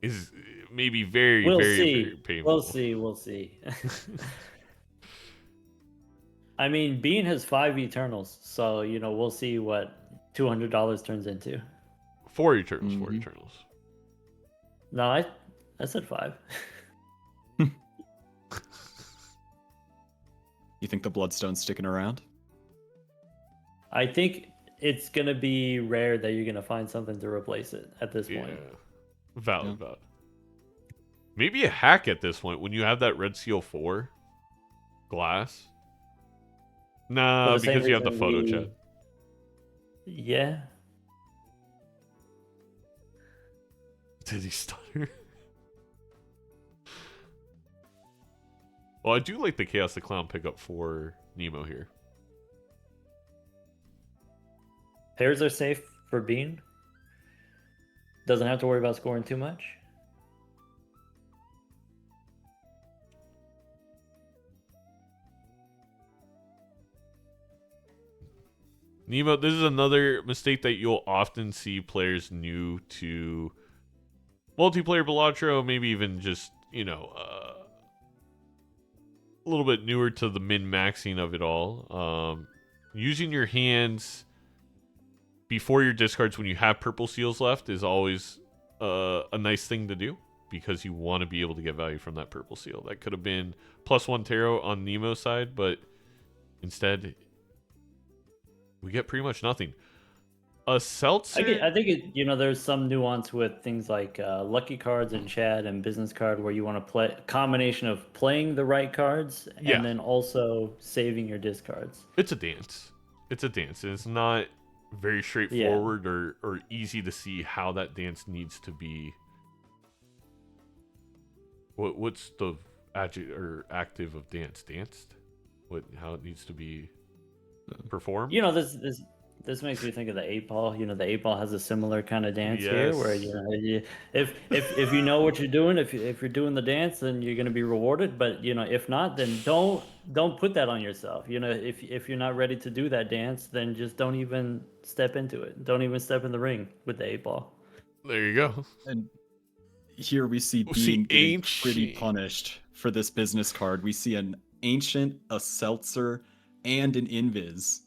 Is maybe very, We'll very, see. very painful. We'll see. I mean, Bean has 5 Eternals, so we'll see what $200 turns into. 4 Eternals, 4 Eternals. No, I said 5. You think the Bloodstone's sticking around? I think it's gonna be rare that you're gonna find something to replace it at this point. Valid. Maybe a hack at this point when you have that Red Seal 4 glass. Nah, because you have the photo chat. Yeah. Did he stutter? Well, I do like the Chaos the Clown pickup for Nemo here. Pairs are safe for Bean. Doesn't have to worry about scoring too much. Nemo, this is another mistake that you'll often see players new to multiplayer Balatro, maybe even just, a little bit newer to the min-maxing of it all. Using your hands before your discards when you have purple seals left is always a nice thing to do because you want to be able to get value from that purple seal. That could have been +1 tarot on Nemo's side, but instead we get pretty much nothing. A seltzer. I think there's some nuance with things like lucky cards and chat and business card where you want to play combination of playing the right cards and then also saving your discards. It's a dance. It's not very straightforward or easy to see how that dance needs to be. What's the adjective or active of dance? Danced? How it needs to be performed? This makes me think of the 8-ball. The 8-ball has a similar kind of dance here, where if you know what you're doing, if you're doing the dance, then you're going to be rewarded. But if not, then don't put that on yourself. If you're not ready to do that dance, then just don't even step into it. Don't even step in the ring with the 8-ball. There you go. And here we see Bean getting pretty punished for this business card. We see an Ancient, a Seltzer, and an Invis.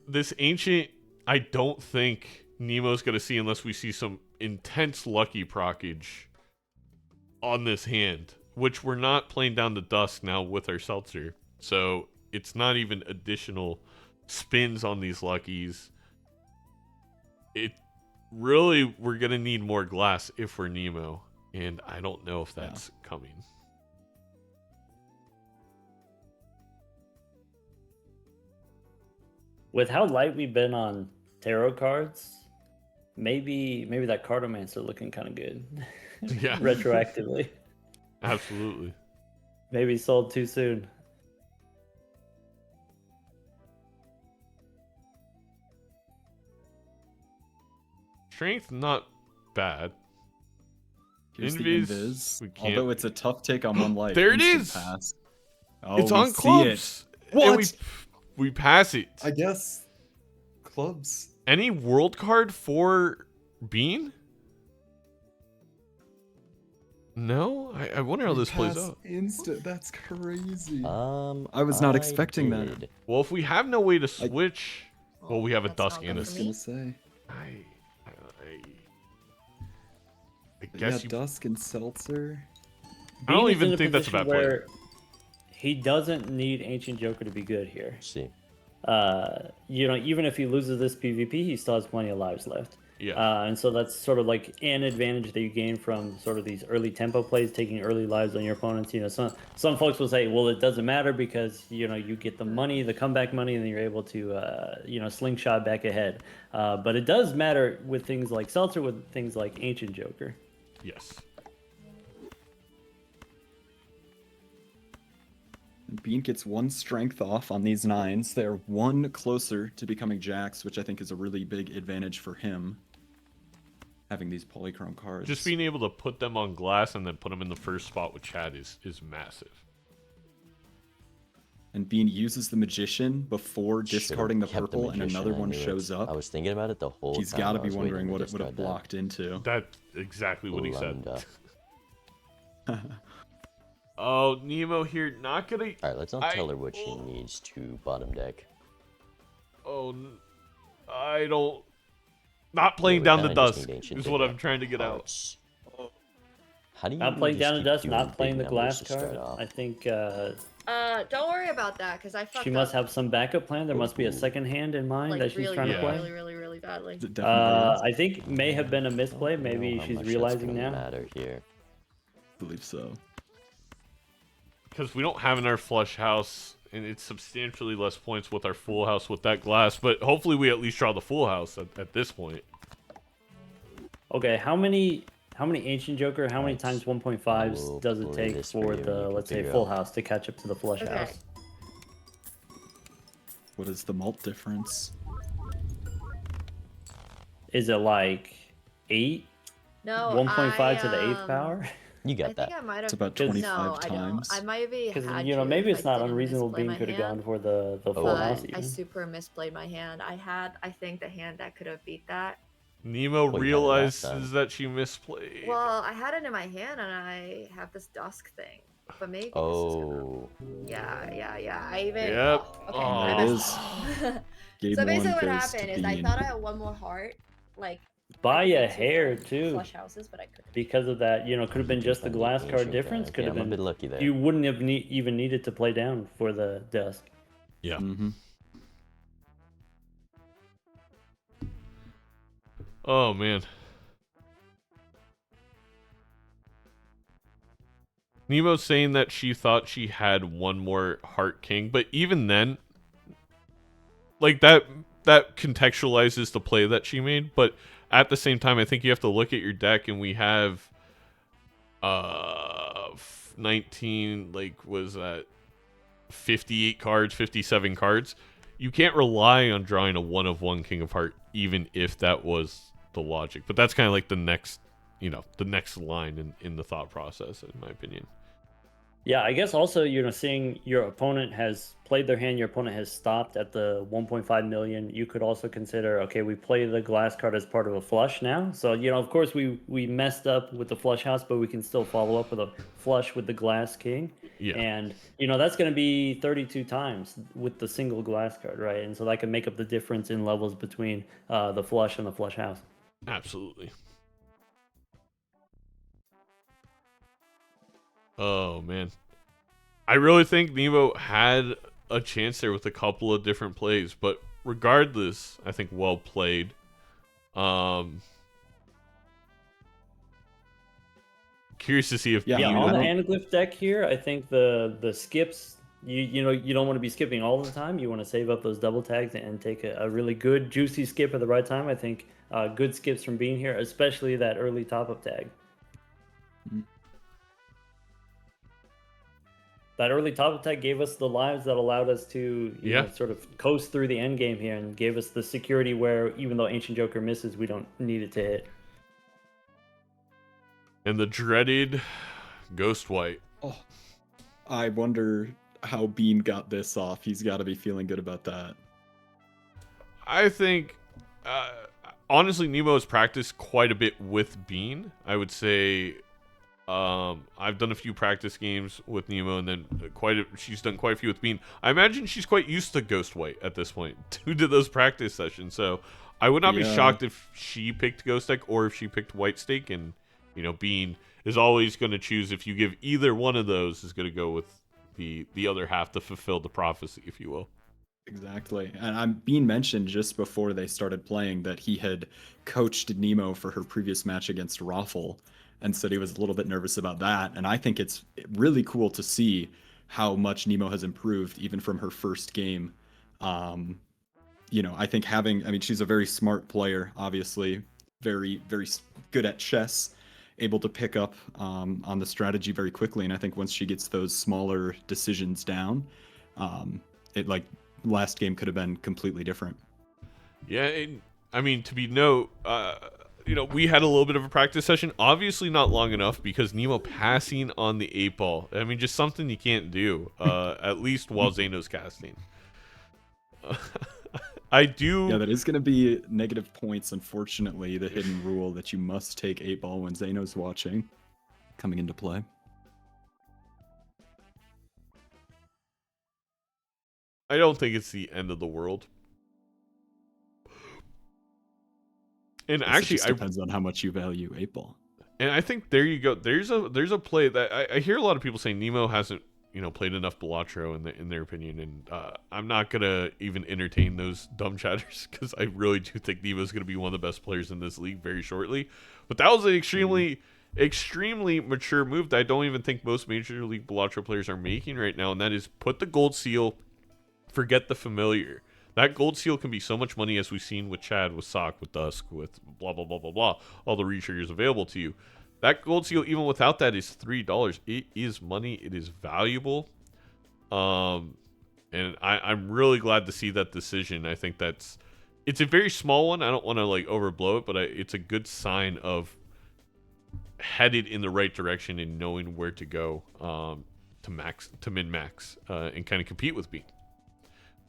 This Ancient, I don't think Nemo's going to see unless we see some intense lucky proccage on this hand, which we're not playing down to dusk now with our Seltzer. So it's not even additional spins on these luckies. We're going to need more glass if we're Nemo, and I don't know if that's coming. With how light we've been on tarot cards, maybe that Cartomancer looking kind of good. Yeah. Retroactively. Absolutely. Maybe sold too soon. Strength, not bad. Here's Invis, the Invis. we can't. Although it's a tough take on one life. There it Instant is! Pass. Oh, It's on clubs. What? We pass it. I guess clubs. Any world card for Bean? No? I wonder how this plays out. Instant. That's crazy. I was not expecting that. Well, if we have no way to switch, well, we have a Dusk and a... I was gonna say. I guess Dusk and Seltzer. I don't Bean is even in a think that's a bad position play. where he doesn't need Ancient Joker to be good here. See. Even if he loses this PvP, he still has plenty of lives left. Yeah. And so that's sort of like an advantage that you gain from sort of these early tempo plays, taking early lives on your opponents. Some folks will say, well, it doesn't matter because you get the money, the comeback money, and then you're able to slingshot back ahead. But it does matter with things like Seltzer, with things like Ancient Joker. Yes. Bean gets 1 strength off on these 9s. They're 1 closer to becoming jacks, which I think is a really big advantage for him. having these polychrome cards. Just being able to put them on glass and then put them in the first spot with Chad is massive. And Bean uses the magician before discarding the purple, and another one shows up. I was thinking about it the whole time. He's got to be wondering what it would have blocked into. That's exactly what he said. Oh, Nemo here, not gonna... Alright, let's not tell her what she needs to bottom deck. Oh, I don't... Not playing down the dusk is what I'm trying to get out. How do you not playing down the dusk, not playing the glass card. I think... don't worry about that, because I fucked She must have some backup plan. There must be a second hand in mind like, that she's trying to play. Really badly. I think may have been a misplay. Maybe she's realizing now. Matter here. I believe so. Because we don't have in our flush house, and it's substantially less points with our full house with that glass, but hopefully we at least draw the full house at this point. Okay, how many Ancient Joker, how many times 1.5s does it take for the, let's say, full house to catch up to the flush house? What is the mult difference? Is it like 8? No, 1.5 to the 8th power? You got that. I think I might have... It's about 25 times. I might be... Because, you know, maybe it's not unreasonable Bean could have gone for the full house even. I super misplayed my hand. I think, the hand that could have beat that. Nemo realizes that she misplayed. Well, I had it in my hand, and I have this dusk thing. But maybe Oh. Yeah. I even... Yep. So basically what happened is I thought I had one more heart. Like... By a hair too, flush houses, but I couldn't. Because of that, you know, could have been just the glass card difference. Could have been. I'm a bit lucky there. You wouldn't have even needed to play down for the dusk. Yeah. Mm-hmm. Oh man. Nemo's saying that she thought she had one more Heart King, but even then, like that contextualizes the play that she made, but at the same time, I think you have to look at your deck, and we have 19, like, was that 58 cards, 57 cards. You can't rely on drawing a 1/1 King of Heart, even if that was the logic. But that's kind of like the next, you know, the next line in the thought process, in my opinion. Yeah, I guess also, you know, seeing your opponent has played their hand, your opponent has stopped at the 1.5 million. You could also consider, okay, we play the glass card as part of a flush now. So, you know, of course we messed up with the flush house, but we can still follow up with a flush with the glass king. Yeah. And, you know, that's going to be 32 times with the single glass card, right? And so that can make up the difference in levels between the flush and the flush house. Absolutely. Oh, man. I really think Nemo had a chance there with a couple of different plays, but regardless, I think well played. Curious to see if on the Anaglyph deck here, I think the skips, you know, you don't want to be skipping all the time. You want to save up those double tags and take a really good juicy skip at the right time. I think good skips from Bean here, especially that early top-up tag. Mm-hmm. That early top attack gave us the lives that allowed us to you know, sort of coast through the end game here, and gave us the security where even though Ancient Joker misses, we don't need it to hit. And the dreaded Ghost White. Oh, I wonder how Bean got this off. He's got to be feeling good about that. I think, honestly, Nemo has practiced quite a bit with Bean. I would say... I've done a few practice games with Nemo, and then she's done quite a few with Bean. I imagine she's quite used to Ghost White at this point due to those practice sessions. So I would not be shocked if she picked Ghost Deck or if she picked White Stake. And you know, Bean is always going to choose, if you give either one of those, is going to go with the other half to fulfill the prophecy, if you will. Exactly. And Bean mentioned just before they started playing that he had coached Nemo for her previous match against Raffle, and said he was a little bit nervous about that. And I think it's really cool to see how much Nemo has improved even from her first game. You know, I think she's a very smart player, obviously, very, very good at chess, able to pick up on the strategy very quickly. And I think once she gets those smaller decisions down, last game could have been completely different. Yeah, I mean, we had a little bit of a practice session. Obviously not long enough because Nemo passing on the 8-ball. I mean, just something you can't do, at least while Zeno's casting. I do... Yeah, that is going to be negative points, unfortunately, the hidden rule that you must take 8-ball when Zeno's watching coming into play. I don't think it's the end of the world. And actually, it just depends on how much you value 8-ball. And I think there you go. There's a play that I hear a lot of people say Nemo hasn't played enough Balatro in their opinion, and I'm not gonna even entertain those dumb chatters because I really do think Nemo's gonna be one of the best players in this league very shortly. But that was an extremely mature move that I don't even think most Major League Balatro players are making right now, and that is put the gold seal, forget the familiar. That gold seal can be so much money, as we've seen with Chad, with Sock, with Dusk, with blah, blah, blah, blah, blah. All the retriggers available to you. That gold seal, even without that, is $3. It is money. It is valuable. And I'm really glad to see that decision. I think it's a very small one. I don't want to overblow it, but it's a good sign of headed in the right direction and knowing where to go to min-max and kind of compete with Bean.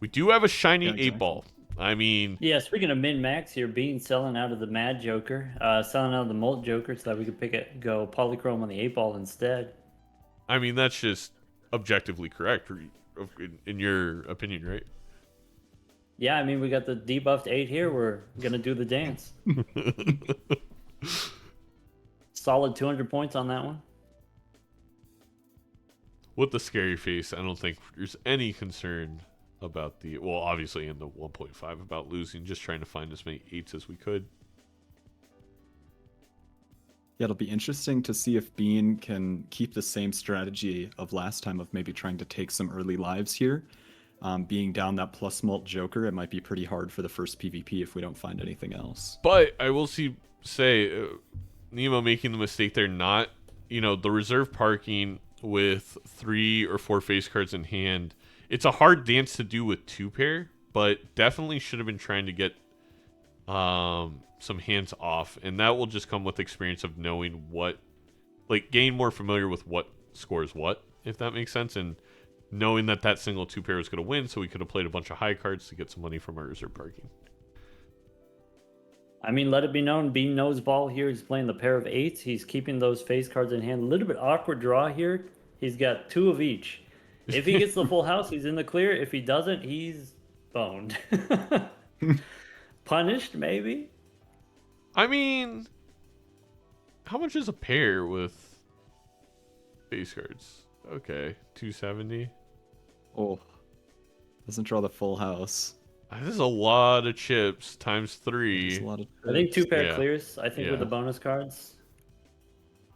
We do have a shiny 8-ball. I mean... Yeah, speaking of min-max here, Bean selling out of the Mad Joker, selling out of the Mult Joker so that we could go Polychrome on the 8-ball instead. I mean, that's just objectively correct in your opinion, right? Yeah, I mean, we got the debuffed 8 here. We're going to do the dance. Solid 200 points on that one. With the scary face, I don't think there's any concern about obviously in the 1.5 about losing, just trying to find as many 8s as we could. Yeah, it'll be interesting to see if Bean can keep the same strategy of last time of maybe trying to take some early lives here. Being down that plus Mult Joker, it might be pretty hard for the first PvP if we don't find anything else. But I will say Nemo making the mistake there, not, the reserve parking with 3 or 4 face cards in hand. It's a hard dance to do with 2-pair, but definitely should have been trying to get some hands off, and that will just come with experience of knowing getting more familiar with what scores what, if that makes sense, and knowing that single 2-pair was going to win, so we could have played a bunch of high cards to get some money from our reserve parking. I mean, let it be known, Bean knows ball here. He's playing the pair of 8s. He's keeping those face cards in hand. A little bit awkward draw here. He's got 2 of each. If he gets the full house, he's in the clear. If he doesn't, he's boned. Punished, maybe? I mean, how much is a pair with face cards? Okay, 270. Oh, doesn't draw the full house. This is a lot of chips times 3. A lot of I think 2-pair clears. I think with the Yeah. bonus cards.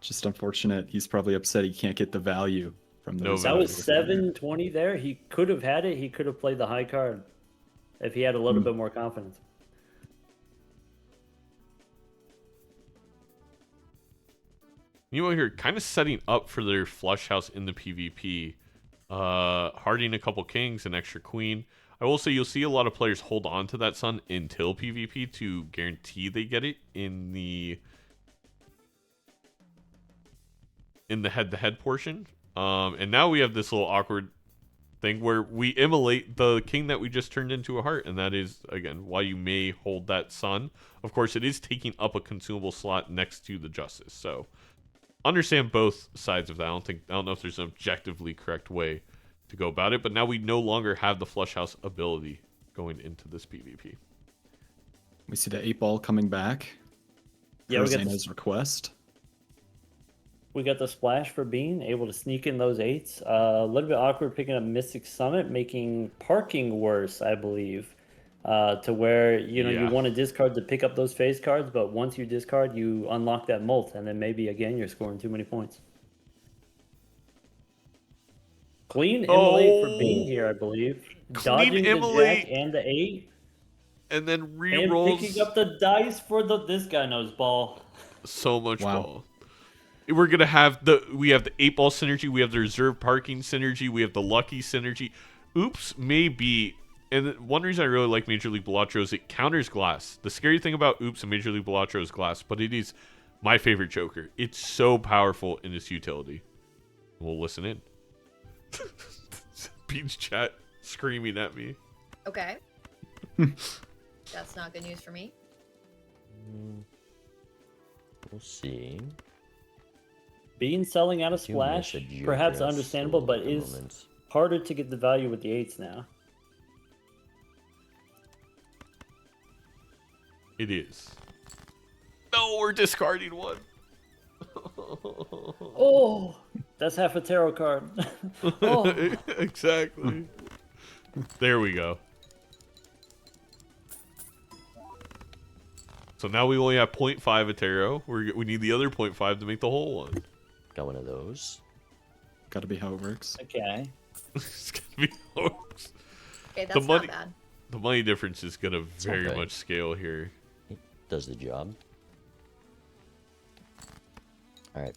Just unfortunate. He's probably upset he can't get the value from those. That was 720 there. He could have had it. He could have played the high card if he had a little bit more confidence. Here, kind of setting up for their flush house in the PvP. Harding a couple kings, an extra queen. I will say you'll see a lot of players hold on to that sun until PvP to guarantee they get it in the head-to-head portion. And now we have this little awkward thing where we immolate the king that we just turned into a heart, and that is, again, why you may hold that sun. Of course, it is taking up a consumable slot next to the justice, so understand both sides of that. I don't know if there's an objectively correct way to go about it, but now we no longer have the flush house ability going into this PvP. We see the 8-ball coming back. Yeah, we got Zeno's request. We got the splash for Bean, able to sneak in those 8s. A little bit awkward picking up Mystic Summit, making parking worse, I believe. To where, you want to discard to pick up those face cards, but once you discard, you unlock that Mult, and then maybe, again, you're scoring too many points. Clean immolate for Bean here, I believe. Dodging immolate. the Jack and the 8. And then re-rolls. And picking up the dice for this guy knows ball. So much ball. We're gonna have the 8-ball synergy, we have the reserve parking synergy, we have the lucky synergy. Oops, maybe And one reason I really like Major League Balatro is it counters glass. The scary thing about Oops and Major League Balatro is glass, but it is my favorite Joker. It's so powerful in its utility. We'll listen in. Beans chat screaming at me. Okay. That's not good news for me. We'll see. Bean selling out of Do miss Splash, a Joker perhaps at understandable, Soul but at the is moment. harder to get the value with the 8s now. It is. No, we're discarding one. Oh, that's half a tarot card. Oh. Exactly. There we go. So now we only have 0.5 Atero. We need the other 0.5 to make the whole one. Got one of those. Gotta be how it works. Okay. It's gonna be hoax. Okay, that's money- not bad. The money difference is gonna very okay. much scale here. It does the job. Alright.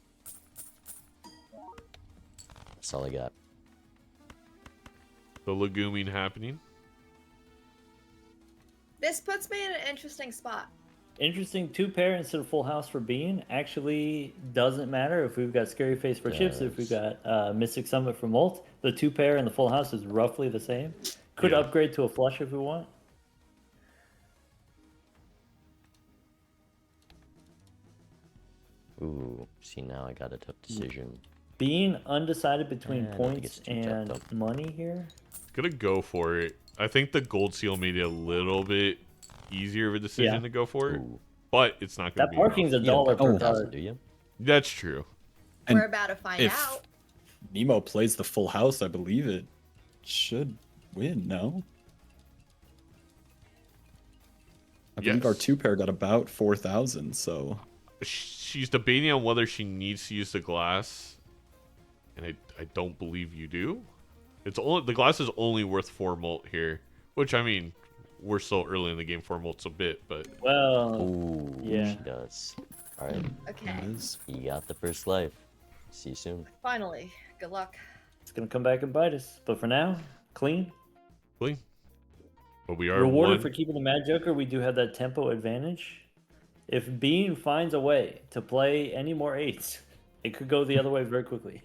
That's all I got. The leguming happening. This puts me in an interesting spot. Interesting, 2-pair instead of full house for Bean actually doesn't matter if we've got Scary Face for Chips, if we've got Mystic Summit for Molt. The 2-pair and the full house is roughly the same. Could upgrade to a flush if we want. Ooh, see now I got a tough decision. Being undecided between I don't think points it's too tough, and though. money here. Gonna go for it. I think the gold seal made it a little bit easier of a decision to go for it, Ooh. but it's not gonna That be parking's a enough. You don't dollar got per 4,000, card. do you? That's true. And We're about to find if out. Nemo plays the full house, I believe it should win, no? I believe our Yes. 2-pair got about 4,000, so She's debating on whether she needs to use the glass, and I don't believe you do. It's only the glass is only worth 4 molt here, which I mean, we're still early in the game. 4 molt's a bit, but Well, Ooh, yeah. she does. Alright, Okay. it is. you got the first life. See you soon. Finally. Good luck. it's gonna come back and bite us. But for now, clean. clean. But we are Rewarded one. for keeping the Mad Joker, we do have that tempo advantage. If Bean finds a way to play any more 8s, it could go the other way very quickly.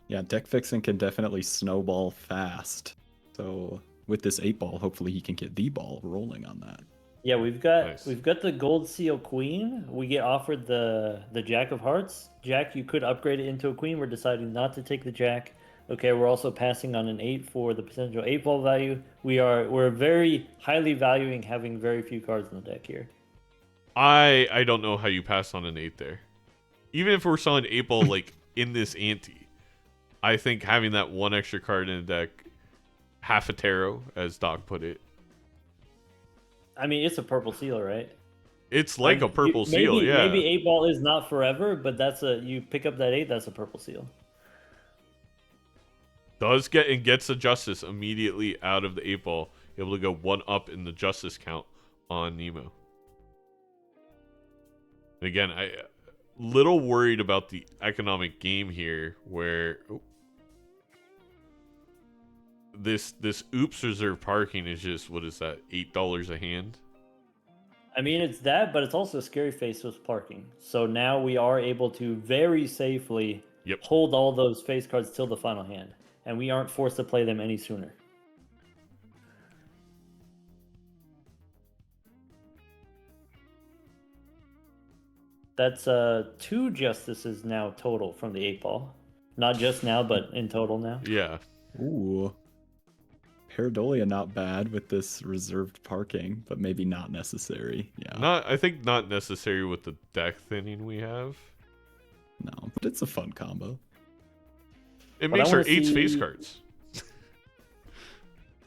Yeah, deck fixing can definitely snowball fast. So with this 8-ball, hopefully he can get the ball rolling on that. Yeah, we've got Nice. the Gold Seal Queen. We get offered the Jack of Hearts. Jack, you could upgrade it into a Queen. We're deciding not to take the Jack. Okay, we're also passing on an 8 for the potential 8-ball value. We're very highly valuing having very few cards in the deck here. I don't know how you pass on an 8 there. Even if we're selling 8-ball like in this ante, I think having that one extra card in the deck, half a tarot, as Doc put it, I mean, it's a purple seal, right? it's like a purple seal. Yeah, Maybe 8-ball is not forever, but you pick up that 8, that's a purple seal. gets the justice immediately out of the 8-ball, able to go 1 up in the justice count on Nemo. And again, I little worried about the economic game here, where this oops reserve parking is just, what is that, $8 a hand? I mean, it's that, but it's also Scary Face with parking. So now we are able to very safely hold all those face cards till the final hand, and we aren't forced to play them any sooner. That's 2 justices now total from the 8-ball. Not just now, but in total now. Yeah. Ooh. Paradolia not bad with this reserved parking, but maybe not necessary. Yeah. I think not necessary with the deck thinning we have. No, but it's a fun combo. It But makes I our wanna 8 see- face cards.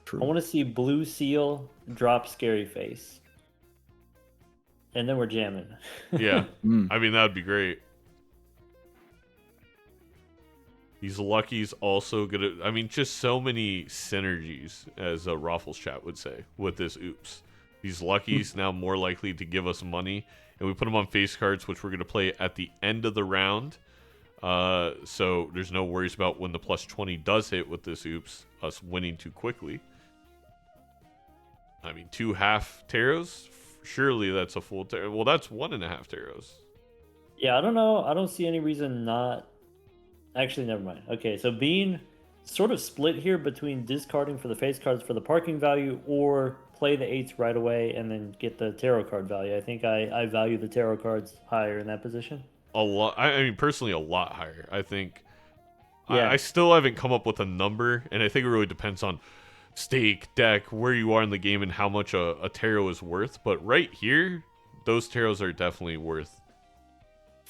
True. I want to see Blue Seal drop Scary Face. And then we're jamming. Yeah. Mm. I mean, that would be great. These Luckies also gonna, I mean, just so many synergies, as Raffles chat would say, with this oops. These Luckies now more likely to give us money, and we put them on face cards, which we're going to play at the end of the round. So there's no worries about when the plus 20 does hit with this oops. us winning too quickly. I mean, 2 half taros? Surely that's a full taro. Well, that's 1.5 taros. Yeah, I don't know. I don't see any reason not. Actually, never mind. Okay, so being sort of split here between discarding for the face cards for the parking value or play the 8s right away and then get the tarot card value. I think I value the tarot cards higher in that position. A lot. I mean, personally, a lot higher. I think. Yeah. I still haven't come up with a number, and I think it really depends on stake, deck, where you are in the game, and how much a tarot is worth. But right here, those taros are definitely worth.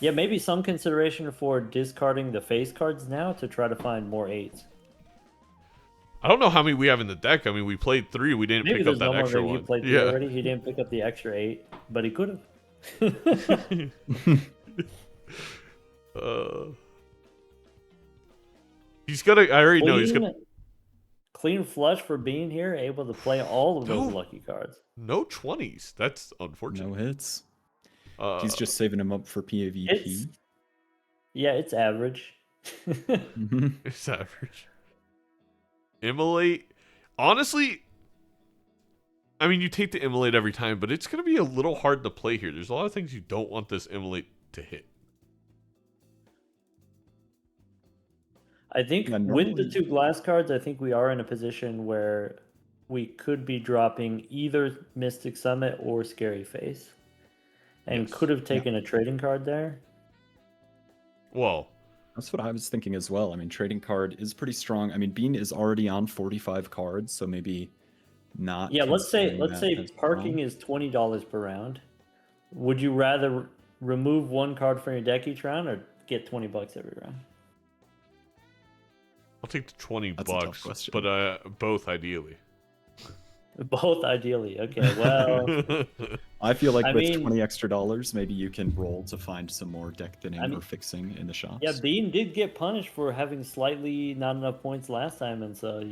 Yeah, maybe some consideration for discarding the face cards now to try to find more 8s. I don't know how many we have in the deck. I mean, we played 3. We didn't Maybe pick up there's that no extra more than one. you played 3 already. He didn't pick up the extra 8, but he could have. He's gonna. I already know he's gonna. Clean flush for being here, able to play all of those lucky cards. No 20s. That's unfortunate. No hits. He's just saving him up for PvP. Yeah, it's average. It's average. Immolate. Honestly, I mean, you take the Immolate every time, but it's going to be a little hard to play here. There's a lot of things you don't want this Immolate to hit. I think with the 2 glass cards, I think we are in a position where we could be dropping either Mystic Summit or Scary Face. And could have taken a trading card there. Well, that's what I was thinking as well. I mean, trading card is pretty strong. I mean, Bean is already on 45 cards, so maybe not. Yeah, let's say parking is $20 per round. Would you rather remove 1 card from your deck each round or get $20 every round? I'll take the 20 That's bucks, but both ideally. Both ideally. Okay, well, I feel like with 20 extra dollars, maybe you can roll to find some more deck thinning or fixing in the shops. Yeah, Bean did get punished for having slightly not enough points last time, and so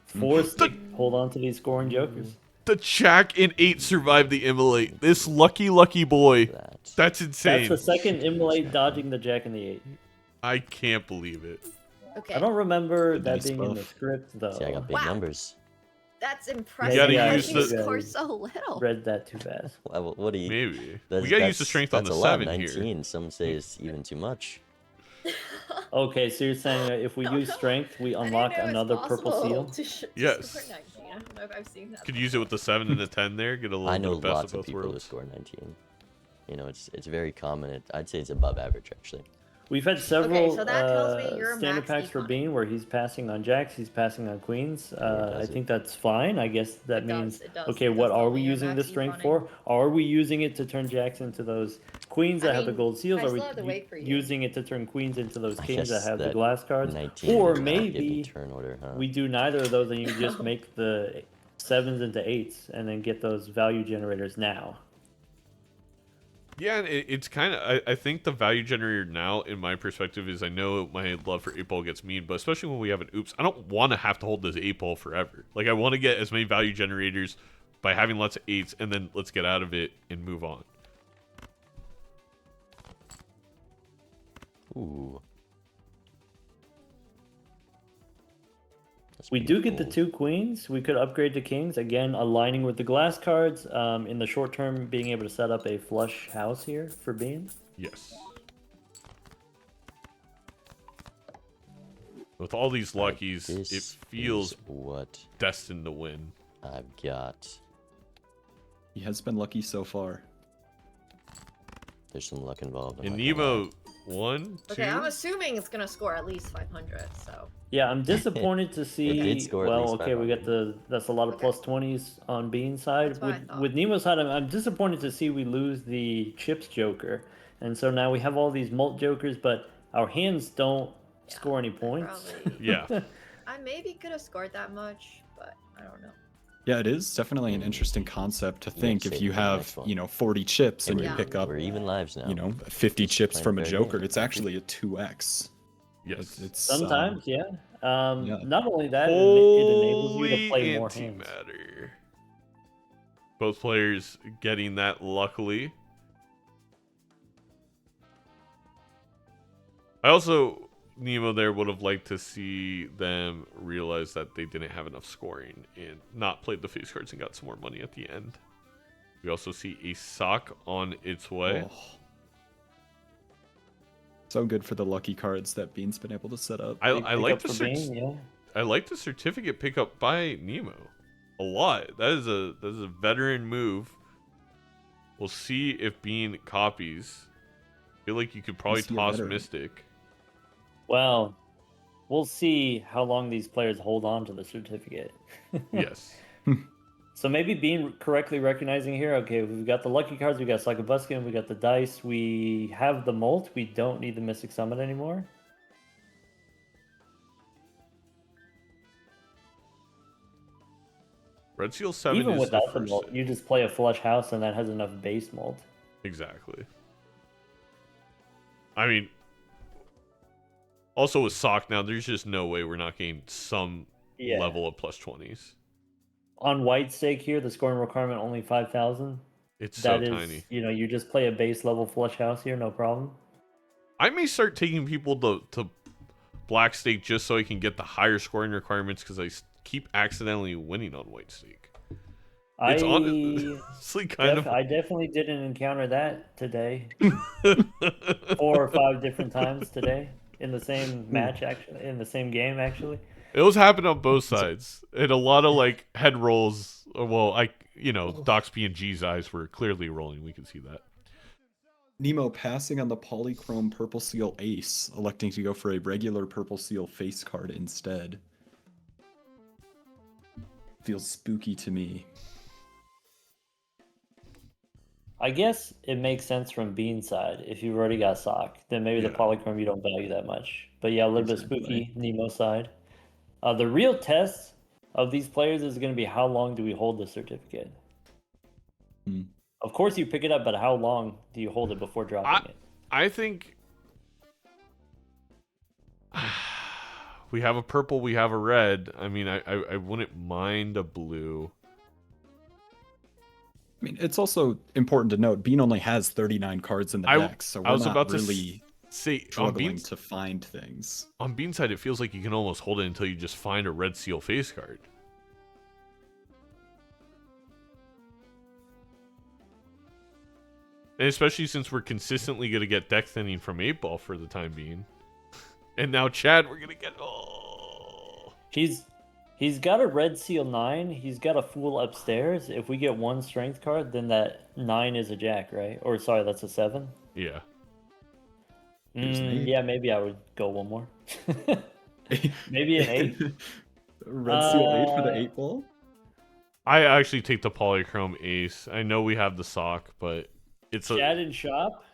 forced to hold on to these scoring jokers. The Jack in 8 survived the Immolate. This lucky boy. That's insane. That's the second Immolate dodging the Jack in the 8. I can't believe it. Okay. I don't remember that being in the script though. See, I got big numbers. That's impressive. You gotta How use did you the score so little. Read that too fast. Well, what do you? Maybe we gotta use the strength on the 7 19. here. Some say it's even too much. Okay, so you're saying if we use strength, we unlock another purple seal? Yes. I don't know if I've seen that. Could use it with the 7 and the 10 there. Get a little I know bit of best lots of of both people who worlds. score 19. You know, it's very common. I'd say it's above average actually. We've had several so that tells me you're a standard max packs for econ. Bean where he's passing on jacks, he's passing on queens. I think that's fine. I guess that means, okay, what are we using this strength for? Are we using it to turn jacks into those queens that have the gold seals? Are we using it to turn queens into those kings that have the glass cards? Or maybe we do neither of those and you just make the 7s into 8s and then get those value generators now. Yeah, it's kind of. I think the value generator now, in my perspective, is I know my love for 8-ball gets mean, but especially when we have an oops, I don't want to have to hold this 8-ball forever. Like, I want to get as many value generators by having lots of 8s, and then let's get out of it and move on. Ooh. We do get the 2 queens. We could upgrade to kings. Again, aligning with the glass cards. In the short term, being able to set up a flush house here for Bean. Yes. With all these luckies, it feels destined to win. I've got. He has been lucky so far. There's some luck involved. And Nemo, 1, 2. Okay, I'm assuming it's gonna score at least 500. So. Yeah, I'm disappointed to see. Well, okay, we got that's a lot of plus 20s on Bean's side. With Nemo's side, I'm disappointed to see we lose the chips joker, and so now we have all these mult jokers, but our hands don't score any points. Yeah. I maybe could have scored that much, but I don't know. Yeah, it is definitely an interesting concept to think if you have, 40 chips and you pick up, we're even lives now. 50 chips from a joker, it's actually a 2x. Yes. It's sometimes, yeah. Not only that, it enables you to play more hands. Matter. Both players getting that luckily. I also, Nemo there would have liked to see them realize that they didn't have enough scoring and not played the face cards and got some more money at the end. We also see a sock on its way. Oh. So good for the lucky cards that Bean's been able to set up. I like the Bean, I like the certificate pickup by Nemo a lot. That is a veteran move. We'll see if Bean copies. I feel like you could probably toss Mystic. Well, we'll see how long these players hold on to the certificate. Yes. So maybe Bean correctly recognizing here, okay, we've got the lucky cards, we got Sakabuskin, we got the dice, we have the Mult, we don't need the Mystic Summit anymore. Red Seal 7 Even is without the the Mult, you just play a flush house and that has enough base Mult. Exactly. I mean, also with Sock now, there's just no way we're not getting some level of plus 20s. On white stake here, the scoring requirement only 5,000. It's so tiny. You know, you just play a base level flush house here, no problem. I may start taking people to black stake just so I can get the higher scoring requirements because I keep accidentally winning on white stake. It's honestly kind of. I definitely didn't encounter that today. 4 or 5 different times today in the same match, actually, in the same game, actually. It was happening on both sides. And a lot of like head rolls. Well, Doc's P&G's eyes were clearly rolling. We can see that. Nemo passing on the Polychrome Purple Seal Ace, electing to go for a regular Purple Seal face card instead. Feels spooky to me. I guess it makes sense from Bean's side. If you've already got Sock, then maybe the Polychrome you don't value that much. But yeah, a little bit spooky, Nemo side. The real test of these players is going to be how long do we hold the certificate? Of course you pick it up, but how long do you hold it before dropping it? I think we have a purple, we have a red. I mean, I wouldn't mind a blue. I mean, it's also important to note Bean only has 39 cards in the deck, so we're not really struggling to find things. On Bean's side, it feels like you can almost hold it until you just find a red seal face card. And especially since we're consistently going to get deck thinning from 8-Ball for the time being. And now Chad, we're going to get... He's got a red seal 9. He's got a fool upstairs. If we get 1 strength card, then that 9 is a jack, right? Or sorry, that's a 7. Yeah. Yeah, maybe I would go 1 more. Maybe an 8. Red seal 8 for the 8-Ball? I actually take the Polychrome Ace. I know we have the Sock, but it's Chad and Shop?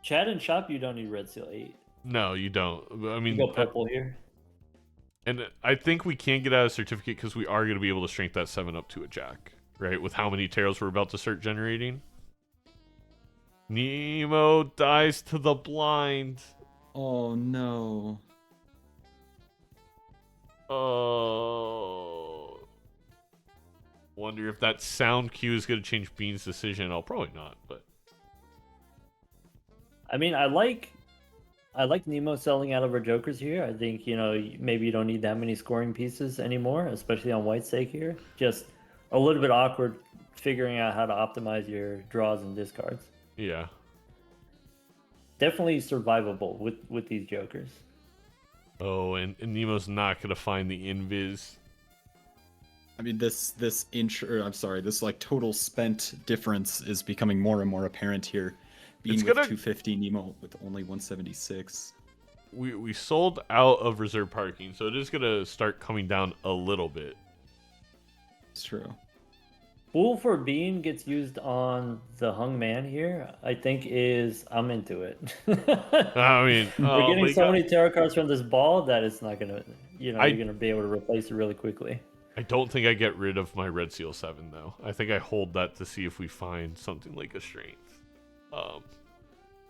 Chad and Shop, you don't need red seal 8. No, you don't. I mean, you go purple here. And I think we can get out a certificate because we are going to be able to strength that 7 up to a jack, right? With how many tails we're about to start generating. Nemo dies to the blind. Oh, no. Oh. Wonder if that sound cue is going to change Bean's decision. I'll probably not, but. I mean, I like Nemo selling out of our jokers here. I think, maybe you don't need that many scoring pieces anymore, especially on white stake here. Just a little bit awkward figuring out how to optimize your draws and discards. Yeah. Definitely survivable with these jokers. Oh, and Nemo's not going to find the invis. I mean, this like total spent difference is becoming more and more apparent here. Being with 250, Nemo with only 176. We sold out of reserve parking, so it is going to start coming down a little bit. It's true. Fool for Bean gets used on the hung man here. I think I'm into it. I mean, we're getting so many tarot cards from this ball that it's not going to, you're going to be able to replace it really quickly. I don't think I get rid of my red seal 7 though. I think I hold that to see if we find something like a strength.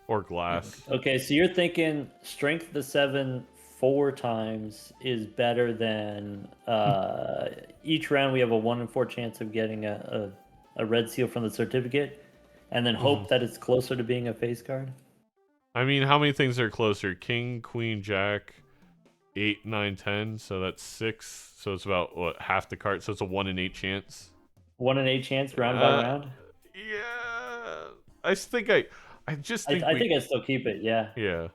Or glass. Okay, so you're thinking strength the 7 4 times is better than each round we have a 1 in 4 chance of getting a red seal from the certificate, and then hope that it's closer to being a face card. I mean, how many things are closer? King, Queen, Jack, 8, 9, 10. So that's 6. So it's about what, half the card. So it's a 1 in 8 chance. 1 in 8 chance, round by round. Yeah, I think I just think I think I still keep it. Yeah. Yeah.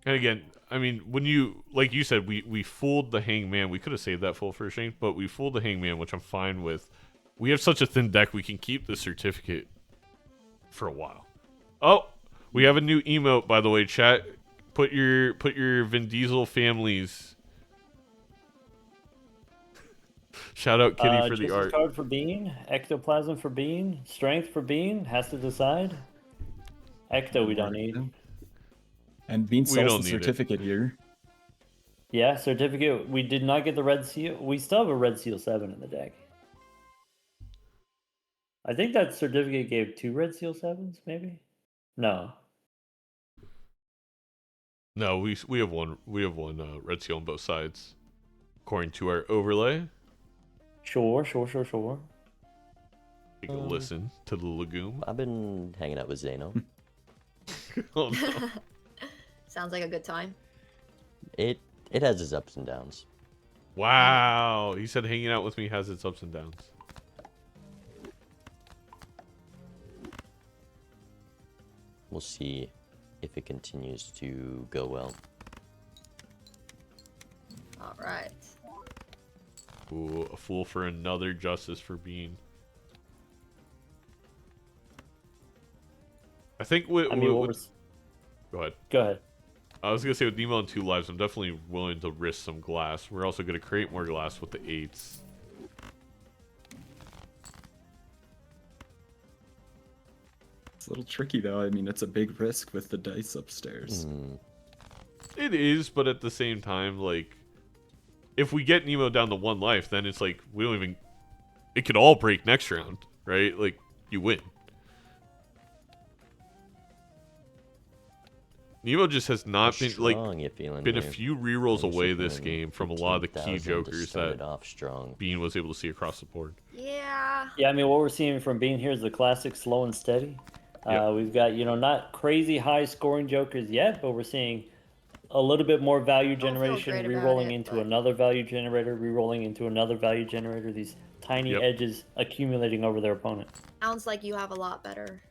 And again, I mean, when you, like you said, we fooled the Hangman. We could have saved that full first rank, but we fooled the Hangman, which I'm fine with. We have such a thin deck, we can keep the certificate for a while. Oh, we have a new emote, by the way, chat. Put your Vin Diesel families. Shout out Kitty for the art. Card for Bean, Ectoplasm for Bean, Strength for Bean. Has to decide. Ecto we don't need. And Bean sells the certificate here. Yeah, certificate. We did not get the Red Seal. We still have a Red Seal 7 in the deck. I think that certificate gave 2 Red Seal 7s, maybe? No. No, we have one. We have one Red Seal on both sides, according to our overlay. Sure. Take a listen to the Lagoon. I've been hanging out with Zeno. Oh, no. Sounds like a good time. It has its ups and downs. Wow, he said hanging out with me has its ups and downs. We'll see if it continues to go well. All right. Ooh, a fool for another justice for Bean. I think go ahead. Go ahead. I was gonna say with Nemo and 2 lives, I'm definitely willing to risk some glass. We're also gonna create more glass with the 8s. It's a little tricky though. I mean, it's a big risk with the dice upstairs. It is, but at the same time, like, if we get Nemo down to 1 life, then it's like we don't even. It could all break next round, right? Like, you win. Nemo just has not been a few rerolls away this game from a lot of the key jokers that Bean was able to see across the board. Yeah. Yeah, I mean, what we're seeing from Bean here is the classic slow and steady. We've got, not crazy high scoring jokers yet, but we're seeing a little bit more value generation, rerolling into another value generator, rerolling into another value generator. These tiny edges accumulating over their opponent. Sounds like you have a lot better.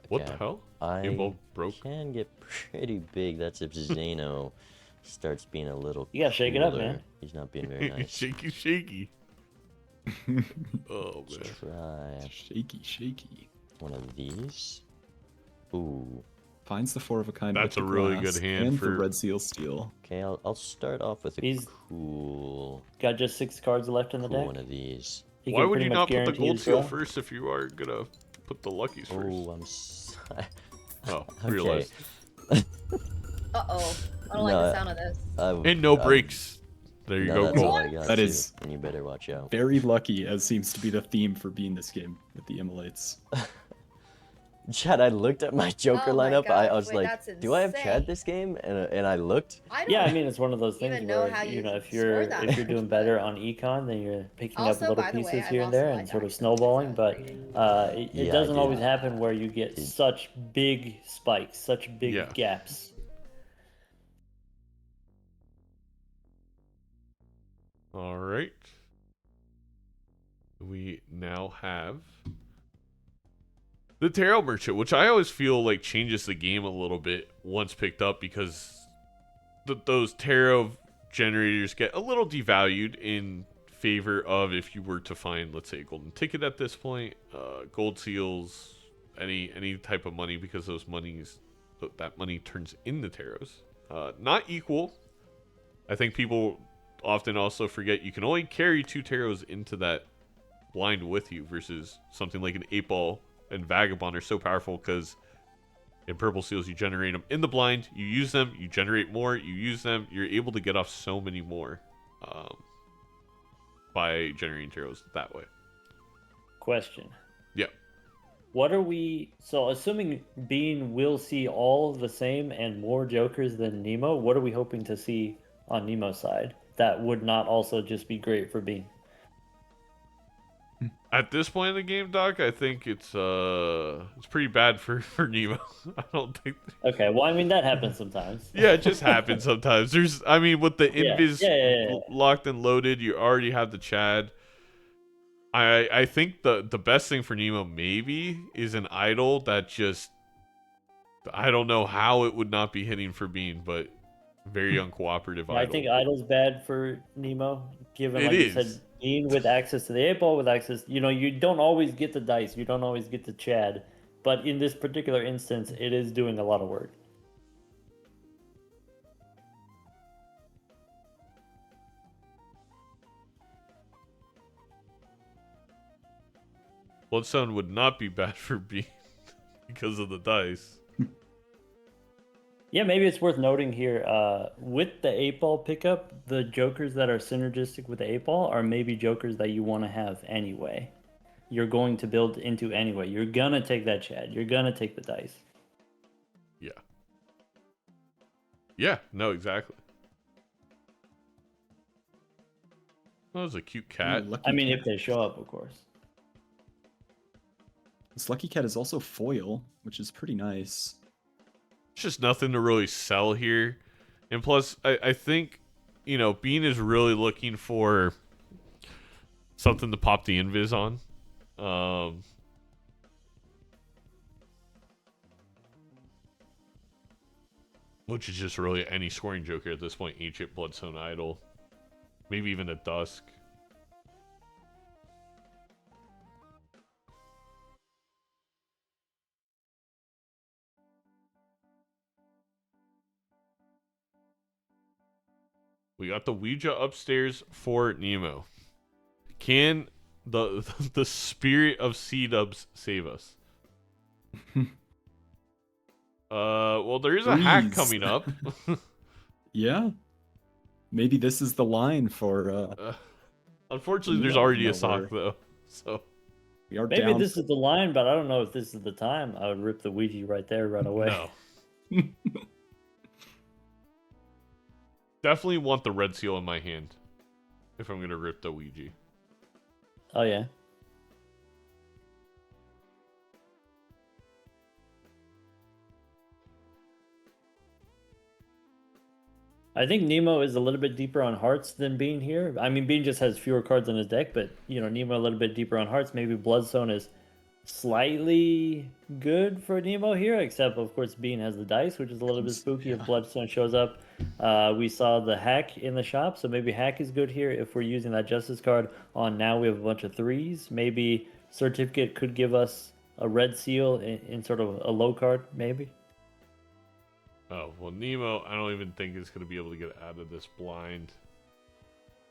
What the hell? I can get pretty big. That's if Zeno starts being a little You gotta shake it up, man. He's not being very nice. shaky. Oh, man. Try Shaky. one of these. Ooh. Finds the 4 of a kind. That's a really good hand and for the Red Seal Steel. Okay, I'll start off with a cool. Got just 6 cards left in the deck. One of these. Why would you not put the gold seal first if you are gonna put the luckies first? Oh, I'm sorry. Oh, realized. Uh-oh. I don't like the sound of this. And no breaks. There you go. That's all I got that too, is and you better watch out. Very lucky, as seems to be the theme for being this game with the immolates. Chad, I looked at my Joker lineup. I was like, do I have insane. Chad this game? And I looked. Yeah, I mean, it's one of those things where, if you're doing better on econ, then you're picking up little pieces here and there and sort of snowballing, but it doesn't always happen where you get such big spikes, such big gaps. All right. We now have the Tarot Merchant, which I always feel like changes the game a little bit once picked up, because those tarot generators get a little devalued in favor of if you were to find, let's say, a golden ticket at this point, gold seals, any type of money, because that money turns into tarots. Not equal. I think people often also forget you can only carry 2 tarots into that blind with you, versus something like an 8-ball and Vagabond are so powerful because in purple seals you generate them in the blind, you use them, you generate more, you use them, you're able to get off so many more by generating tarots that way. Question. Yeah. What are we... So, assuming Bean will see all the same and more jokers than Nemo, what are we hoping to see on Nemo's side that would not also just be great for Bean? At this point in the game, Doc, I think it's pretty bad for Nemo. I don't think. Okay, well, I mean that happens sometimes. Yeah, it just happens sometimes. I mean, with the Yeah, invis yeah. locked and loaded, you already have the Chad. I think the best thing for Nemo maybe is an idol that just, I don't know how it would not be hitting for Bean, but very uncooperative idol. I think idol's bad for Nemo, given It like you is. said, Bean with access to the 8-ball, with access, you don't always get the dice, you don't always get the Chad, but in this particular instance, it is doing a lot of work. Bloodstone would not be bad for Bean because of the dice. Yeah, maybe it's worth noting here, with the 8-ball pickup, the jokers that are synergistic with the 8-ball are maybe jokers that you want to have anyway. You're going to build into anyway. You're going to take that Chad. You're going to take the dice. Yeah. Yeah, no, exactly. That was a cute cat. I mean, if they show up, of course. This Lucky Cat is also foil, which is pretty nice. It's just nothing to really sell here. And plus, I think, Bean is really looking for something to pop the invis on. Which is just really any scoring joker at this point. Ancient Bloodstone Idol. Maybe even a Dusk. We got the Ouija upstairs for Nemo. Can the spirit of C-dubs save us? Well, there is a hack coming up. Yeah. Maybe this is the line for Unfortunately, there's already a sock though. So we are Maybe down. this is the line, but I don't know if this is the time. I would rip the Ouija right there, run away. No. Definitely want the red seal in my hand if I'm gonna rip the Ouija. Oh yeah. I think Nemo is a little bit deeper on hearts than Bean here. I mean, Bean just has fewer cards in his deck, but Nemo a little bit deeper on hearts. Maybe Bloodstone is slightly good for Nemo here, except of course Bean has the dice, which is a little bit spooky if Bloodstone shows up. We saw the hack in the shop, so maybe hack is good here if we're using that justice card on. Now we have a bunch of threes. Maybe certificate could give us a red seal in sort of a low card, maybe. Oh, well, Nemo, I don't even think is going to be able to get out of this blind.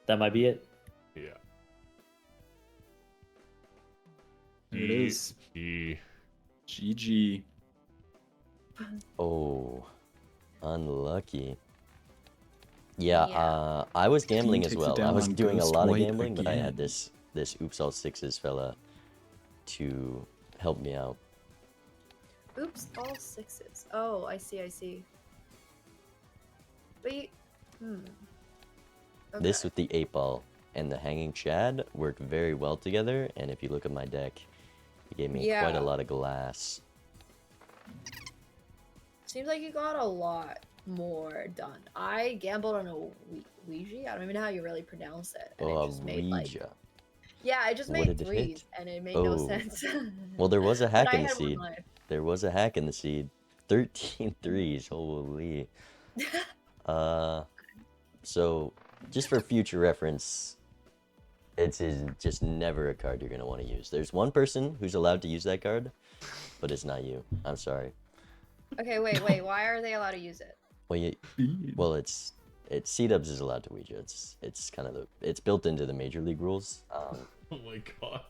That might be it. Yeah. There it is. GG. Oh, unlucky. Yeah, I was gambling as well. I was doing a lot of gambling, but I had this Oops All Sixes fella to help me out. Oops, all sixes. Oh, I see. Wait. Okay. This with the 8-ball and the hanging Chad worked very well together, and if you look at my deck, it gave me quite a lot of glass. Seems like you got a lot more done. I gambled on a Ouija. I don't even know how you really pronounce it. And it just made Ouija. Yeah, I just made threes, and it made no sense. Well, there was a hack in the seed. There was a hack in the seed. 13 threes, holy. So, just for future reference, it's just never a card you're going to want to use. There's one person who's allowed to use that card, but it's not you. I'm sorry. Okay, wait. Why are they allowed to use it? Well, it's C-dubs is allowed to Ouija. It's kind of it's built into the Major League rules. Oh my god.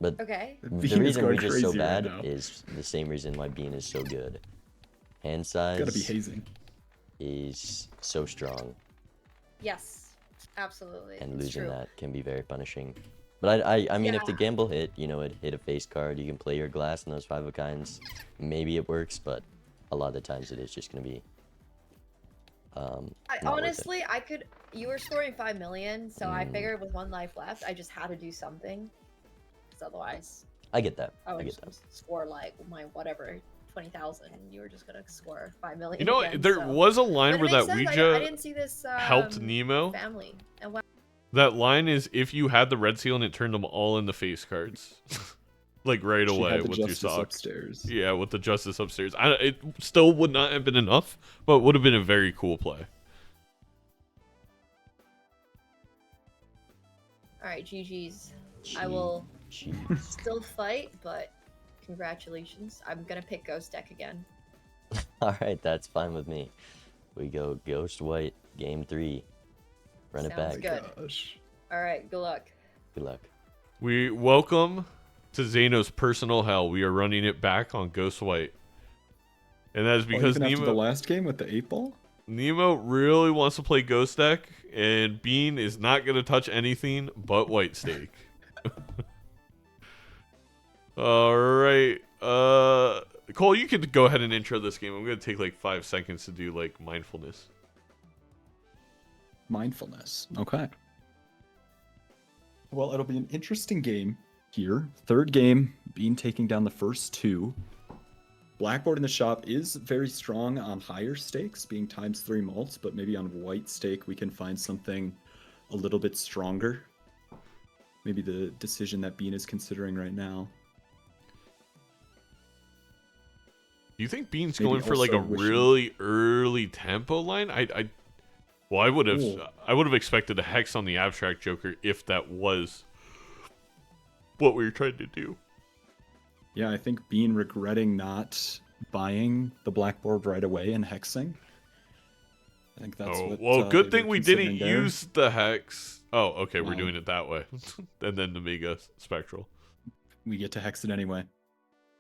But okay. The reason Ouija's so bad is the same reason why Bean is so good. Hand size Gotta be hazing. is so strong. Yes, absolutely. And losing that can be very punishing. But I mean, if the gamble hit, it hit a face card, you can play your glass in those 5 of kinds. Maybe it works, but a lot of the times it is just going to be honestly, you were scoring 5 million, so I figured with 1 life left, I just had to do something. because otherwise I get that. I I would get just that. score like my whatever 20,000, and you were just gonna score 5 million. You know, again, there so. was a But line it where makes that sense. Ouija I didn't see this helped Nemo. family. And wow. That line is if you had the red seal and it turned them all into face cards. Like right She away had the with your justice sock. upstairs. Yeah, with the justice upstairs. It still would not have been enough, but would have been a very cool play. All right, GG's. I will still fight, but congratulations. I'm gonna pick Ghost deck again. All right, that's fine with me. We go Ghost White, game 3. Run it Sounds back. good. Gosh. All right, good luck. Good luck. We welcome to Zeno's personal hell. We are running it back on Ghost White. And that is because even after the Nemo, last game with the 8-ball? Nemo really wants to play Ghost deck, and Bean is not going to touch anything but White Stake. All right. Cole, you could go ahead and intro this game. I'm going to take like 5 seconds to do like mindfulness. Mindfulness. Okay. Well, it'll be an interesting game here. Third game, Bean taking down the first 2. Blackboard in the shop is very strong on higher stakes, being ×3 mults, but maybe on white stake we can find something a little bit stronger. Maybe the decision that Bean is considering right now. Do you think Bean's Maybe going for like a also wishing- really early tempo line? Well, I would have expected a hex on the abstract Joker if that was what we were trying to do. Yeah, I think Bean regretting not buying the blackboard right away and hexing. I think that's what. Well, good they thing were we didn't considering there. use the hex. Oh, okay, we're No. doing it that way, and then the Mega Spectral. We get to hex it anyway.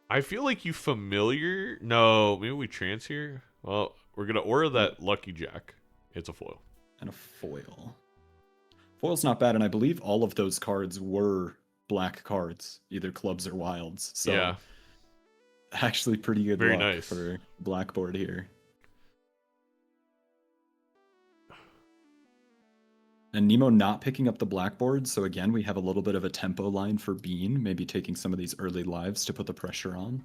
I feel like you familiar. No, maybe we trance here. Well, we're gonna aura that Lucky Jack. It's a foil. And a foil. Foil's not bad, and I believe all of those cards were black cards, either clubs or wilds. So Yeah, actually pretty good Very luck nice. for blackboard here. And Nemo not picking up the blackboard, so again, we have a little bit of a tempo line for Bean, maybe taking some of these early lives to put the pressure on.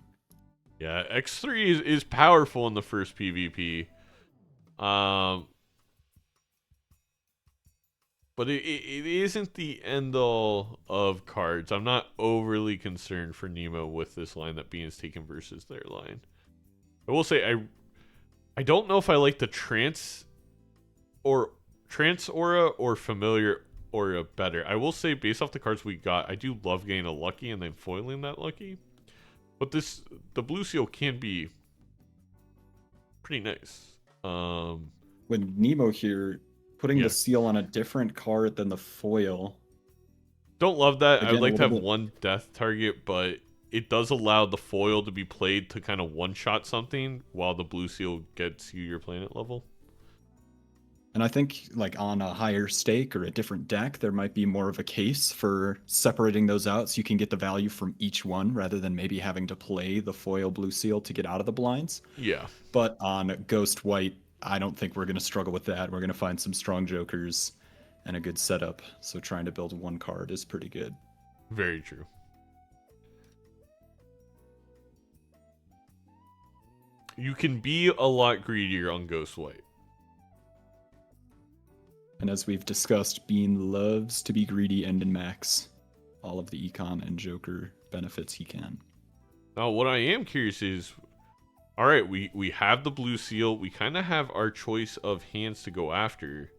yeah. X3 is powerful in the first PvP. But it isn't the end all of cards. I'm not overly concerned for Nemo with this line that Bean's taken versus their line. I will say I don't know if I like the trance aura or familiar aura better. I will say based off the cards we got, I do love getting a lucky and then foiling that lucky. But the blue seal can be pretty nice. When Nemo here putting Yeah. the seal on a different card than the foil. Don't love that. I Again, would like a to have little bit- one death target, but it does allow the foil to be played to kind of one-shot something while the blue seal gets you your planet level. And I think like on a higher stake or a different deck, there might be more of a case for separating those out so you can get the value from each one rather than maybe having to play the foil blue seal to get out of the blinds. Yeah. But on Ghost White, I don't think we're going to struggle with that. We're going to find some strong jokers and a good setup. So trying to build one card is pretty good. Very true. You can be a lot greedier on Ghost White. And as we've discussed, Bean loves to be greedy and min-max all of the econ and joker benefits he can. Now, what I am curious is, all right, we have the blue seal. We kind of have our choice of hands to go after.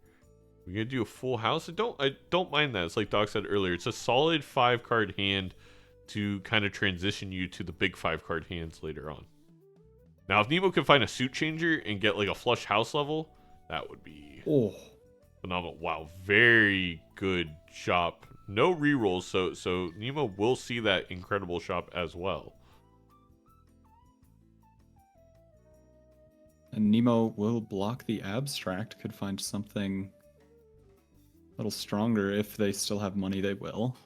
We're gonna do a full house. I don't mind that. It's like Doc said earlier. It's a solid 5-card hand to kind of transition you to the big 5-card hands later on. Now, if Nemo can find a suit changer and get like a flush house level, that would be phenomenal. Wow, very good shop. No rerolls, so Nemo will see that incredible shop as well. And Nemo will block the abstract, could find something a little stronger. If they still have money, they will.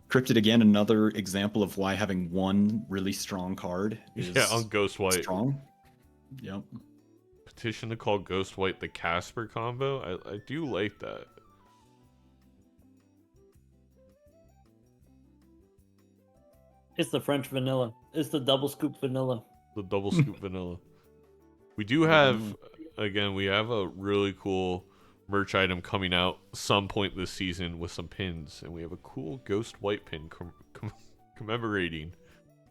Cryptid again, another example of why having one really strong card is On Ghost White. strong. Yep. Petition to call Ghost White the Casper combo. I do like that. It's the French vanilla. It's the double scoop vanilla. The double scoop vanilla. We do have, again, we have a really cool merch item coming out some point this season with some pins, and we have a cool ghost white pin commemorating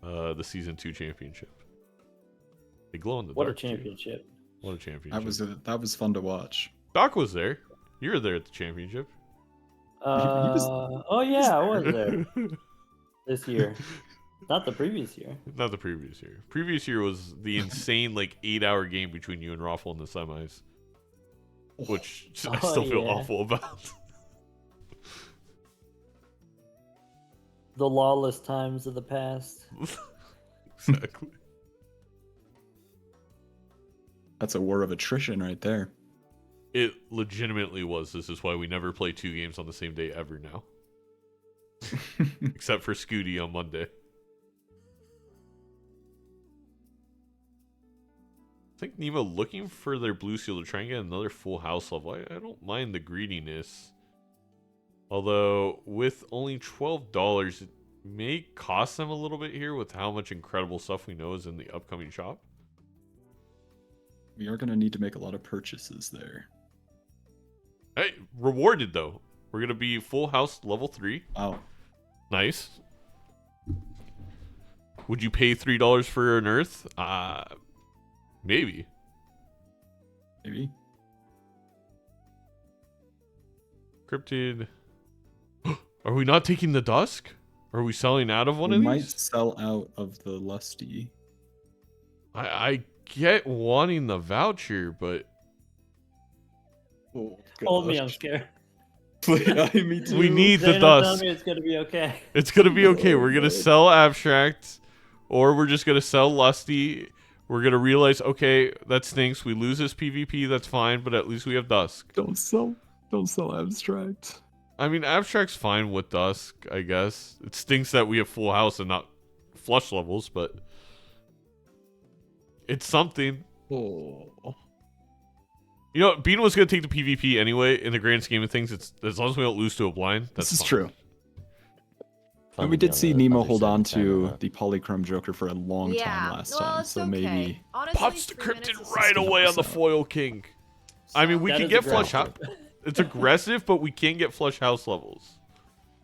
the season 2 championship. They glow in the dark. What a championship! Too. What a championship! That was fun to watch. Doc was there. You were there at the championship. Oh yeah, I was there this year. Not the previous year. Not the previous year. Previous year was the insane 8-hour game between you and Raffle in the semis, which I still feel awful about. The lawless times of the past. Exactly. That's a war of attrition right there. It legitimately was. This is why we never play 2 games on the same day ever now. Except for Scooty on Monday. I think Nemo looking for their blue seal to try and get another full house level. I don't mind the greediness. Although, with only $12, it may cost them a little bit here with how much incredible stuff we know is in the upcoming shop. We are going to need to make a lot of purchases there. Hey, rewarded though. We're going to be full house level 3. Wow. Nice. Would you pay $3 for an Earth? Maybe. Maybe. Cryptid. Are we not taking the Dusk? Are we selling out of one We of might these? sell out of the Lusty. I get wanting the voucher, but Hold me, I'm scared. Me too. we need the Zane, tell Dusk. me it's gonna be okay. It's gonna be okay. We're gonna sell Abstract, or we're just gonna sell Lusty. We're gonna realize, okay, that stinks. We lose this PvP, that's fine, but at least we have Dusk. Don't sell Abstract. I mean, Abstract's fine with Dusk, I guess. It stinks that we have full house and not flush levels, but it's something. Oh. You know, Bean was gonna take the PvP anyway. In the grand scheme of things, it's as long as we don't lose to a blind. That's This is fine. true. And we did see Nemo hold on to the Polychrome Joker for a long time last time, it's so okay. maybe Honestly, Pops the 3 minutes Cryptid is right just away on the So- Foil King. I mean, we That can is get flush aggressive. house. It's aggressive, but we can get flush house levels.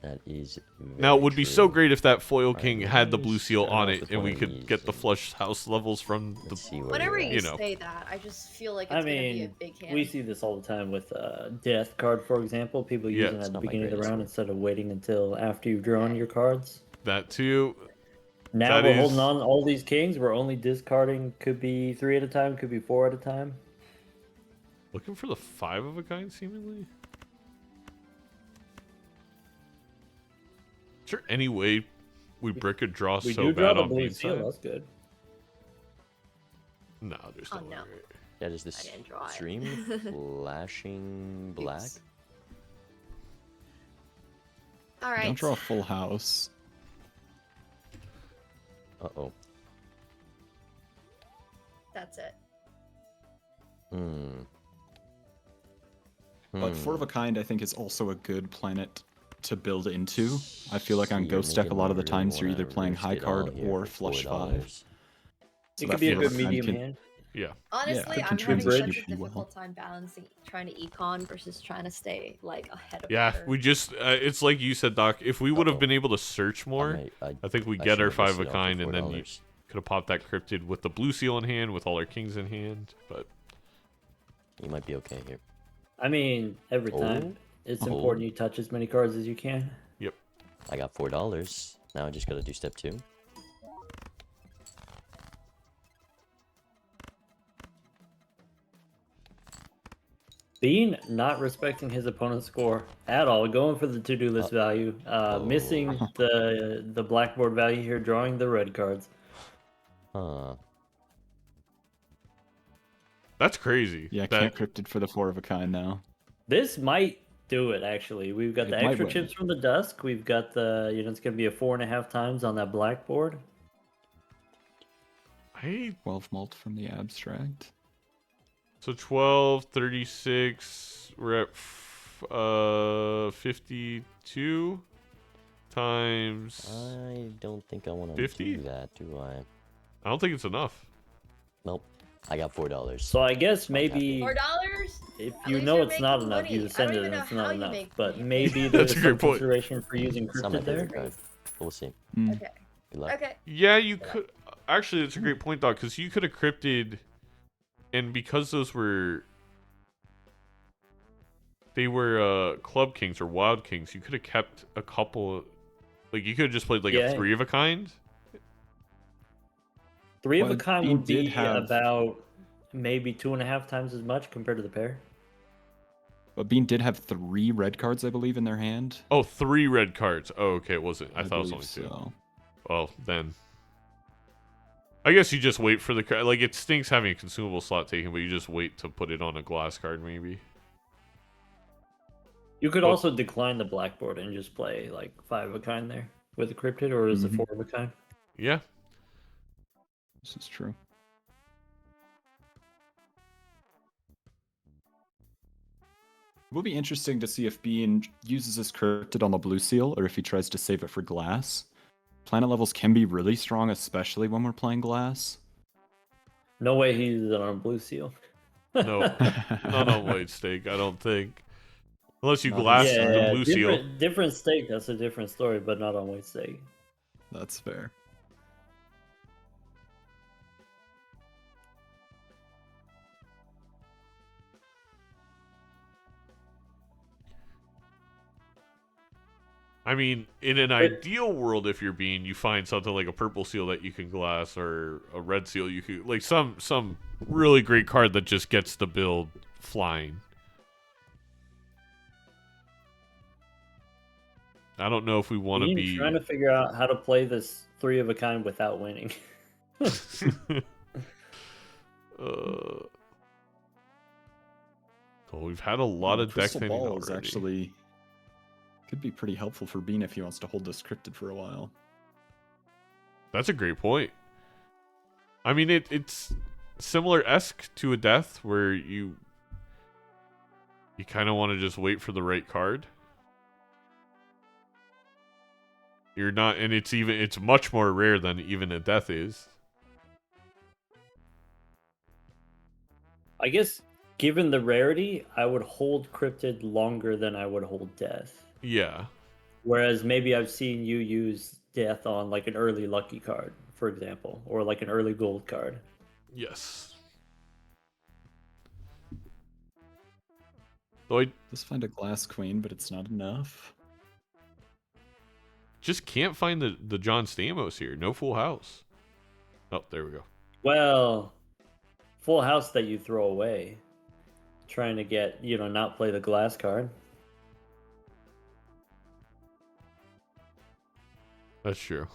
That is Now, it would be so true. great if that Foil Alright, King let had the me blue seal start on off it, with and one we of could get the these, flush house levels from Let's the. see where Whenever we're you at. know. say that, I just feel like it's I gonna be a mean, big hand. we see this all the time with Death card, for example. People Yeah. using it It's at the not my beginning of the greatest round one. instead of waiting until after you've drawn your cards. That too. Now That we're is- holding on all these kings. We're only discarding. Could be 3 at a time. Could be 4 at a time. Looking for the 5 of a kind, seemingly. Is there any way we brick a draw We so do draw bad the on blue Bean's seal. side? That's good. No, there's Oh, no way. no. Right? That is this didn't draw it. stream flashing black. Oops. All right. don't draw a full house. Uh-oh. That's it. But Four of a Kind, I think, is also a good planet to build into. I feel like on You're Ghost Deck, a making lot of me the really times you're wanna either playing risk high it all card here or for flush $4. 5. So It that could be a Four of good Kind medium can- hand. Yeah. Honestly, that I'm can having trade such a PvP well. difficult time balancing trying to econ versus trying to stay ahead of. Yeah, her. we just, it's like you said, Doc. If we would have Uh-oh. been able to search more, I think we get our 5 of a kind, and then you could have popped that cryptid with the blue seal in hand, with all our kings in hand. But You might be okay here. I mean, every time. It's important you touch as many cards as you can. yep. I got $4. Now I just gotta do step 2. Bean not respecting his opponent's score at all, going for the to-do list value, missing the blackboard value here, drawing the red cards. Huh. That's crazy. Yeah, that, can't cryptid for the Four of a Kind now. This might do it, actually. We've got It the might extra win. chips from the Dusk. We've got the, it's going to be a 4.5 times on that blackboard. 12 mult from the Abstract. So 12, 36, we're at 52. times. I don't think I want to 50? do that, do I? I don't think it's enough. Nope. I got $4. So I guess maybe $4? if At you least know you're it's not making enough, money. you I send don't it even and know it's not how you enough. make But money. maybe That's there's a some great point. consideration for using It's not my cryptid there. favorite card. But we'll see. Okay. Good luck. Okay. Yeah, you could. Actually, that's a great point, Doc, because you could have cryptid, and because those were. They were Club Kings or Wild Kings, you could have kept a couple. Like, you could have just played like a 3 of a kind. 3 of Well, a kind Bean would did be have- about maybe 2.5 times as much compared to the pair. But Bean did have 3 red cards, I believe, in their hand. Oh, 3 red cards. Oh, okay, it wasn't. I thought it was only believe 2. so. Well, then. I guess you just wait for the card. Like, it stinks having a consumable slot taken, but you just wait to put it on a glass card, maybe. You could also decline the blackboard and just play like 5 of a kind there with a cryptid, or is it 4 of a kind? Yeah. This is true. It will be interesting to see if Bean uses his cryptid on the blue seal or if he tries to save it for glass. Planet levels can be really strong, especially when we're playing glass. No way he uses it on a blue seal. No. Not on white stake, I don't think. Unless you Not glass as- the blue seal. Different stake, that's a different story, but not on white stake. That's fair. I mean, in an ideal world, if you're Bean, you find something like a purple seal that you can glass, or a red seal you could, like some really great card that just gets the build flying. I don't know if we want to be trying to figure out how to play this 3 of a kind without winning. Well, we've had a lot of deck Crystal thinning Ball is already. actually could be pretty helpful for Bean if he wants to hold this cryptid for a while. That's a great point. I mean, it's similar-esque to a death where you kind of want to just wait for the right card. You're not, and it's much more rare than even a death is. I guess, given the rarity, I would hold cryptid longer than I would hold death. Yeah. Whereas maybe I've seen you use death on like an early lucky card, for example, or like an early gold card. Yes. Though I Let's find a glass queen, but it's not enough. just can't find the John Stamos here. No full house. Oh, there we go. Well, full house that you throw away, trying to get, not play the glass card. That's true.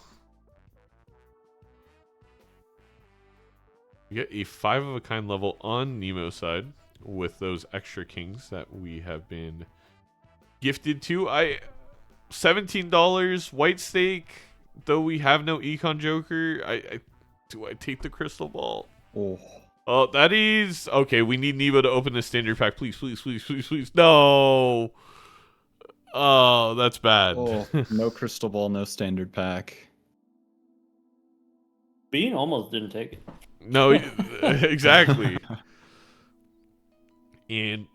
You get a 5 of a kind level on Nemo side with those extra kings that we have been gifted to. $17 white stake, though we have no econ joker. Do I take the crystal ball? Oh, that is okay. We need Nemo to open the standard pack, please, please, please, please, please. No. Oh, that's bad. Oh, no crystal ball, no standard pack. Bean almost didn't take it. No, exactly. And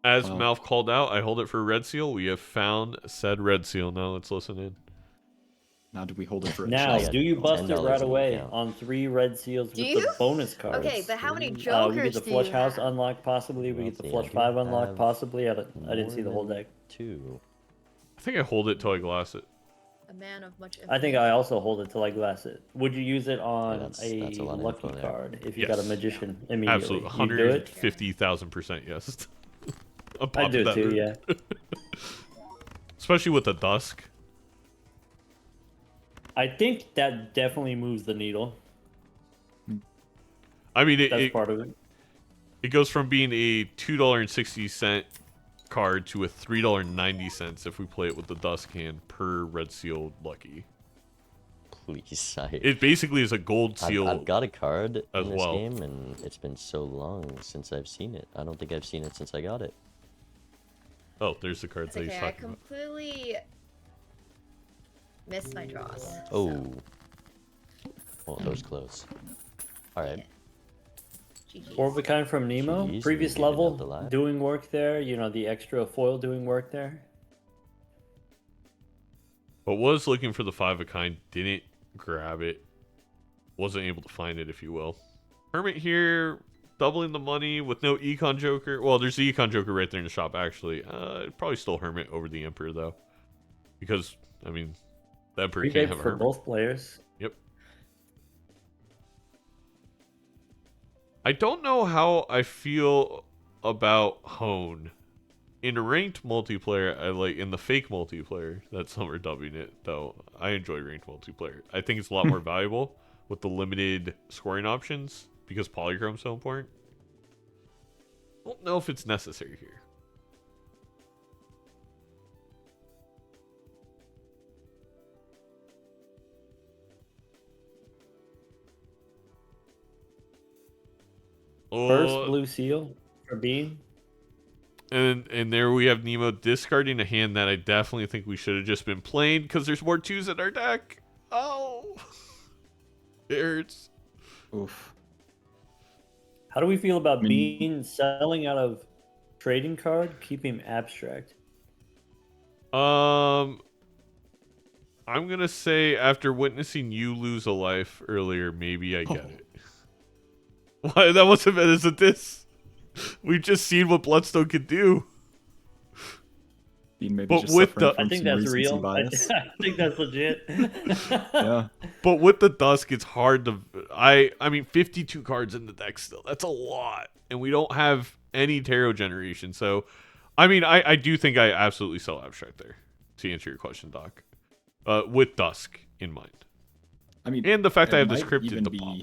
as Malf called out, I hold it for red seal. We have found said red seal. Now let's listen in. Now do we hold it for a Now, chest? do you bust it $10 right in away account. on 3 red seals with you? the bonus cards? Okay, but how many we get jokers the do flush you house have? unlocked possibly. We get the Let's see, flush I do 5 unlocked have possibly. I didn't see the whole more deck. than 2. I think I hold it till I glass it. A man of much I think I also hold it till I glass it. Would you use it on that's a a lot of lucky info there. card if you got a Yes. magician immediately? Absolutely, You do it? 150,000% yes. I'm I popping do that too, root. yeah. Especially with the dusk. I think that definitely moves the needle. I mean, That's part of it. it goes from being a $2.60 card to a $3.90 if we play it with the dusk hand per red seal lucky. Please, It basically is a gold seal. I've got a card as in this well. game, and it's been so long since I've seen it. I don't think I've seen it since I got it. Oh, there's the card It's that he's okay, I talking about. completely Missed my draws. Oh. So. Well, that was close. Alright. GG's. 4 of a kind from Nemo. GG's, Previous we're giving out the level, live. doing work there. You know, the extra foil doing work there. But was looking for the 5 of a kind, didn't grab it. Wasn't able to find it, if you will. Hermit here, doubling the money with no Econ Joker. Well, there's the Econ Joker right there in the shop, actually. Probably still Hermit over the Emperor, though. Because, I mean, the Emperor can't Rebate have a for Hermit. both players. Yep. I don't know how I feel about Hone. In ranked multiplayer, I like in the fake multiplayer, that's some are dubbing it, though. I enjoy ranked multiplayer. I think it's a lot more valuable with the limited scoring options because Polychrome's so important. I don't know if it's necessary here. First blue seal for Bean. And there we have Nemo discarding a hand that I definitely think we should have just been playing because there's more 2s in our deck. Oh, it hurts. Oof. How do we feel about I mean- Bean selling out of trading card, keeping abstract? I'm gonna say after witnessing you lose a life earlier, maybe I get it. Why that wasn't meant as a diss. We've just seen what Bloodstone could do. Maybe But just with suffering the- from I think some that's recency real. I bias. think that's legit. Yeah. But with the Dusk, it's hard to. I mean, 52 cards in the deck still. That's a lot, and we don't have any tarot generation. So, I mean, I do think I absolutely sell abstract there. To answer your question, Doc, with Dusk in mind, I mean, and the fact I it have this might cryptid even to be- pop.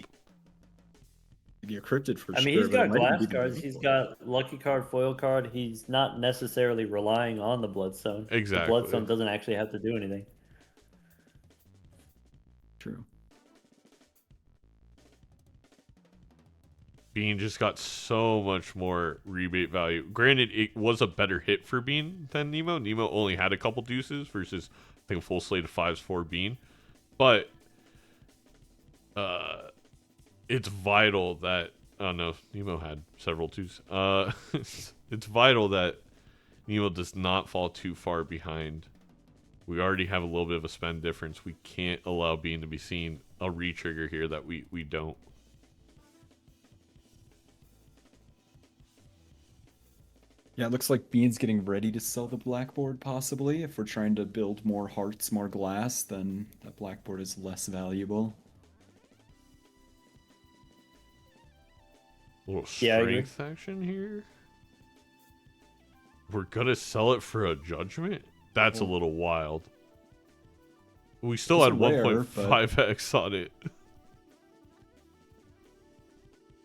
You're cryptid for I sure. mean, he's but it got might even glass be the cards. He's removal. got lucky card, foil card. He's not necessarily relying on the Bloodstone. Exactly. The Bloodstone doesn't actually have to do anything. True. Bean just got so much more rebate value. Granted, it was a better hit for Bean than Nemo. Nemo only had a couple deuces versus, I think, a full slate of 5s for Bean. But it's vital that... Oh, no. Nemo had several 2s. It's vital that Nemo does not fall too far behind. We already have a little bit of a spend difference. We can't allow Bean to be seen a re-trigger here that we don't. Yeah, it looks like Bean's getting ready to sell the blackboard, possibly. If we're trying to build more hearts, more glass, then that blackboard is less valuable. A little Yeah, I agree. strength action here. We're gonna sell it for a judgment? That's a little wild. We still It's had rare, 1.5x on it.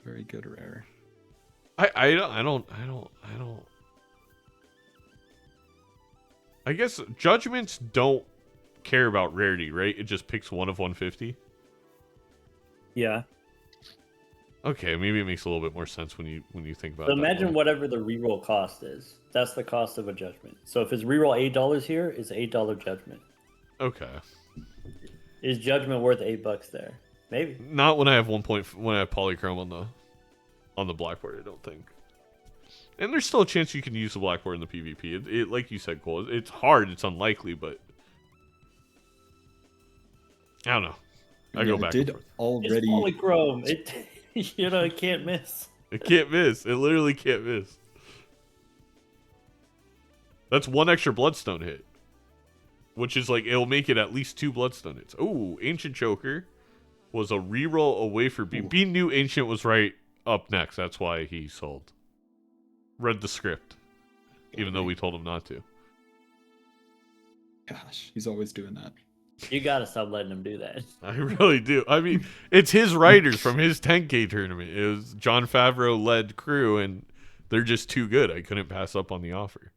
Very good rare. I don't. I guess judgments don't care about rarity, right? It just picks one of 150. Yeah. Okay, maybe it makes a little bit more sense when you think about So it. that imagine way. whatever the reroll cost is. That's the cost of a judgment. So if his reroll $8 here, it's $8 judgment. Okay. Is judgment worth $8 there? Maybe. Not when I have when I have polychrome on the blackboard, I don't think. And there's still a chance you can use the blackboard in the PvP. It like you said, Cole, it's hard, it's unlikely, but I don't know. I go back. It did It's already. polychrome. It it can't miss. It can't miss. It literally can't miss. That's one extra bloodstone hit. Which is like, it'll make it at least 2 bloodstone hits. Ooh, Ancient Joker was a reroll away for Bean. Bean knew Ancient was right up next. That's why he sold. Read the script. Even though we told him not to. Gosh, he's always doing that. You gotta stop letting him do that. I really do. I mean, it's his writers from his 10K tournament. It was John Favreau led crew, and they're just too good. I couldn't pass up on the offer.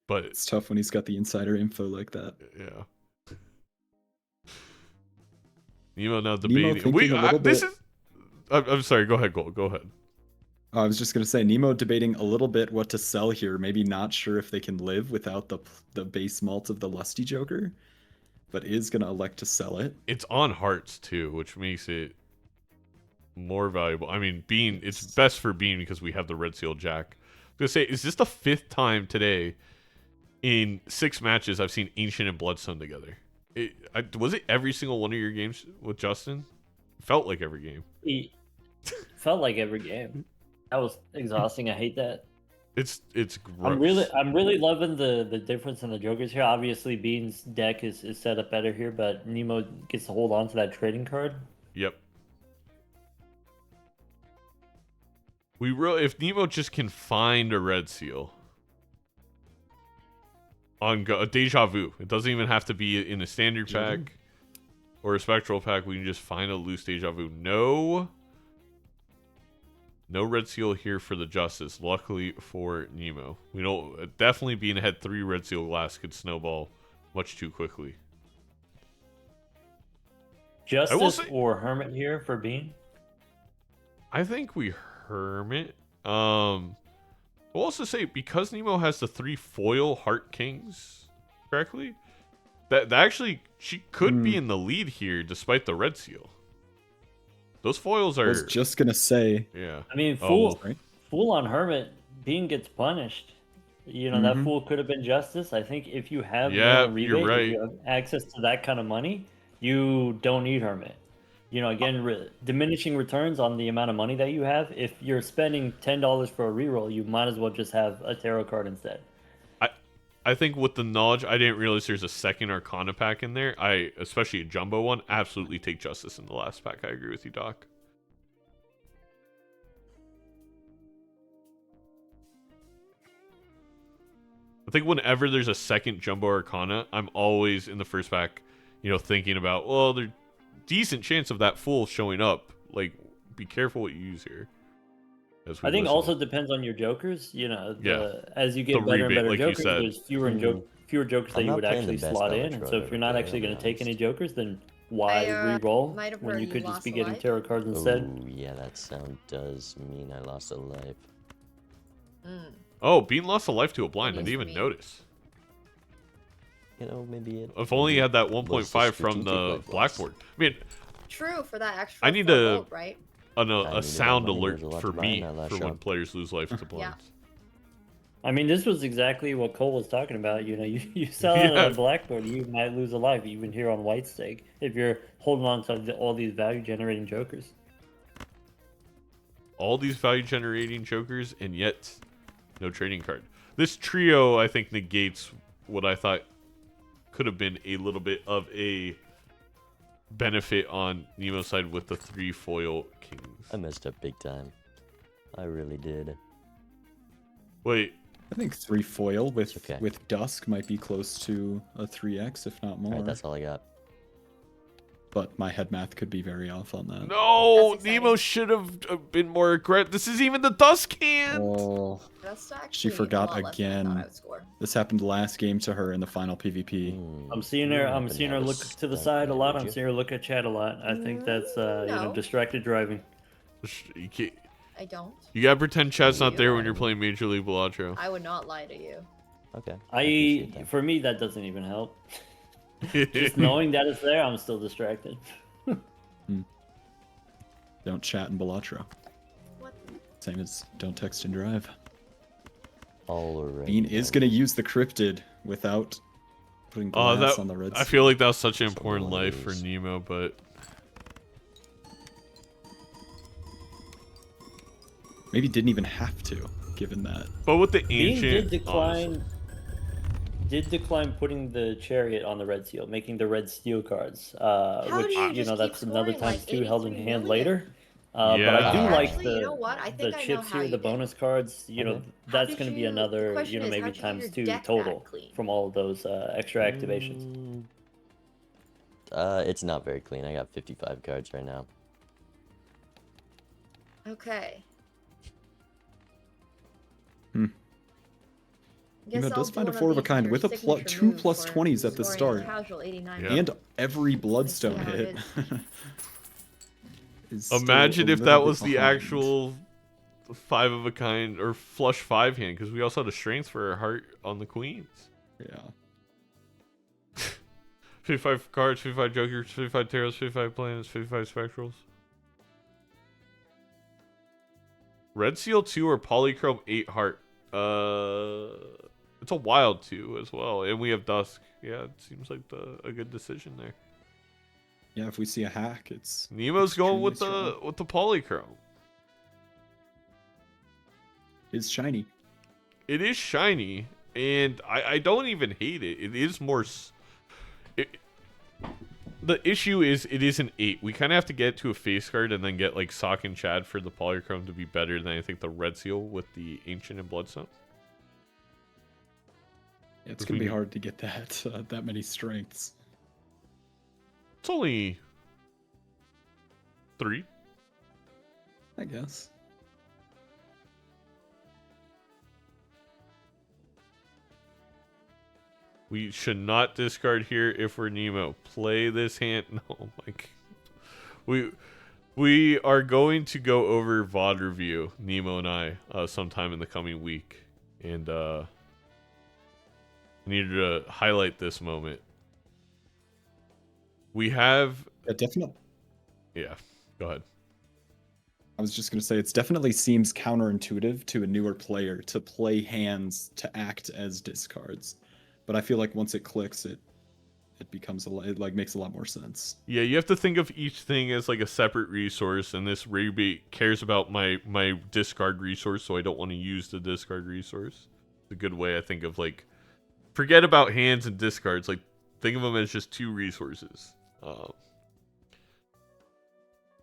But It's tough when he's got the insider info like that. yeah. Nemo now Nemo debating. thinking a little This bit- is. I'm sorry. Go ahead, Gold. Go ahead. I was just gonna say, Nemo debating a little bit what to sell here. Maybe not sure if they can live without the base malt of the Lusty Joker, but is gonna elect to sell it. It's on hearts too, which makes it more valuable. I mean, Bean, it's best for Bean because we have the Red Seal Jack. I was gonna say, is this the 5th time today in 6 matches I've seen Ancient and Bloodstone together? Was it every single one of your games with Justin? Felt like every game. Felt like every game. That was exhausting. I hate that. It's gross. I'm really loving the difference in the Jokers here. Obviously, Bean's deck is set up better here, but Nemo gets to hold on to that trading card. Yep. If Nemo just can find a Red Seal on a Deja Vu, it doesn't even have to be in a standard pack or a spectral pack. We can just find a loose Deja Vu. No Red Seal here for the Justice. Luckily for Nemo, we know definitely being ahead 3 Red Seal glass could snowball much too quickly. Justice or Hermit here for Bean? I think we Hermit. We'll also say, because Nemo has the 3 foil Heart Kings correctly, that actually she could be in the lead here despite the Red Seal. Those foils are. I was just gonna say. Yeah. I mean, fool on Hermit, Bean gets punished. You know, that fool could have been Justice. I think if you have rebate, you're right. if you have access to that kind of money, you don't need Hermit. You know, again, diminishing returns on the amount of money that you have. If you're spending $10 for a reroll, you might as well just have a tarot card instead. I think with the knowledge, I didn't realize there's a second Arcana pack in there. Especially a jumbo one, absolutely take Justice in the last pack. I agree with you, Doc. I think whenever there's a second jumbo Arcana, I'm always in the first pack, thinking about, well, there's decent chance of that fool showing up. Like, be careful what you use here. I think also depends on your jokers. As you get better and better jokers, there's fewer jokers that you would actually slot in. And so if you're not actually going to take any jokers, then why re-roll when you could just be getting tarot cards instead? Oh, yeah, that sound does mean I lost a life. Oh, Bean lost a life to a blind. I didn't even notice. Maybe it... If only he had that 1.5 from the blackboard. I mean... True, for that extra I need gold, right? A sound alert for me for when players lose life to blinds. I mean, this was exactly what Cole was talking about. You sell out on a blackboard, you might lose a life, even here on White's stake, if you're holding on to all these value-generating jokers. All these value-generating jokers, and yet no trading card. This trio, I think, negates what I thought could have been a little bit of a benefit on Nemo's side with the 3 foil kings. I messed up big time. I really did. Wait. I think 3 foil with Dusk might be close to a 3x, if not more. Alright, that's all I got. But my head math could be very off on that. No, Nemo should have been more aggressive. This is even the Dusk hand. Oh, she forgot again. This happened last game to her in the final PvP. I'm seeing her look to the side a lot. I'm seeing her look at chat a lot. I think that's distracted driving. I don't. You gotta pretend chat's not there when you're playing Major League Balatro. I would not lie to you. Okay. For me, that doesn't even help. Just knowing that it's there, I'm still distracted. Don't chat in Balatro. What? Same as don't text and drive. Alright. Bean is going to use the cryptid without putting glass on the red. I feel like that was such an important life for Nemo, but... Maybe didn't even have to, given that. But with the Bean ancient... did decline putting the chariot on the red seal, making the red steel cards, which that's another times 2 held in hand later. But I do like the chips here, the bonus cards. That's going to be another, maybe times 2 total from all of those extra activations. It's not very clean. I got 55 cards right now. Okay. Does find a 4 of a kind with a 2 plus 20s at the start. And every bloodstone hit. Imagine if that was the actual 5 of a kind or flush 5 hand because we also had a strength for our heart on the queens. Yeah. 55 cards, 55 jokers, 55 tarots, 55 planets, 55 spectrals. Red Seal 2 or Polychrome 8 heart. It's a wild 2 as well, and we have Dusk. Yeah, it seems like a good decision there. Yeah, if we see a hack, it's Nemo's going with strong. the Polychrome. It's shiny. It is shiny, and I don't even hate it. It is more. The issue is it is an 8. We kind of have to get to a face card and then get like Sock and Chad for the Polychrome to be better than I think the Red Seal with the Ancient and Bloodstone. Yeah, it's gonna be hard to get that many strengths. It's only 3, I guess. We should not discard here if we're Nemo. Play this hand. No, like we are going to go over VOD review, Nemo and I, sometime in the coming week, and I needed to highlight this moment. We have definitely. Yeah, go ahead. I was just gonna say it definitely seems counterintuitive to a newer player to play hands to act as discards. But I feel like once it clicks, it becomes it like makes a lot more sense. Yeah, you have to think of each thing as like a separate resource, and this rebate cares about my discard resource, so I don't want to use the discard resource. It's a good way I think of like forget about hands and discards. Like think of them as just 2 resources.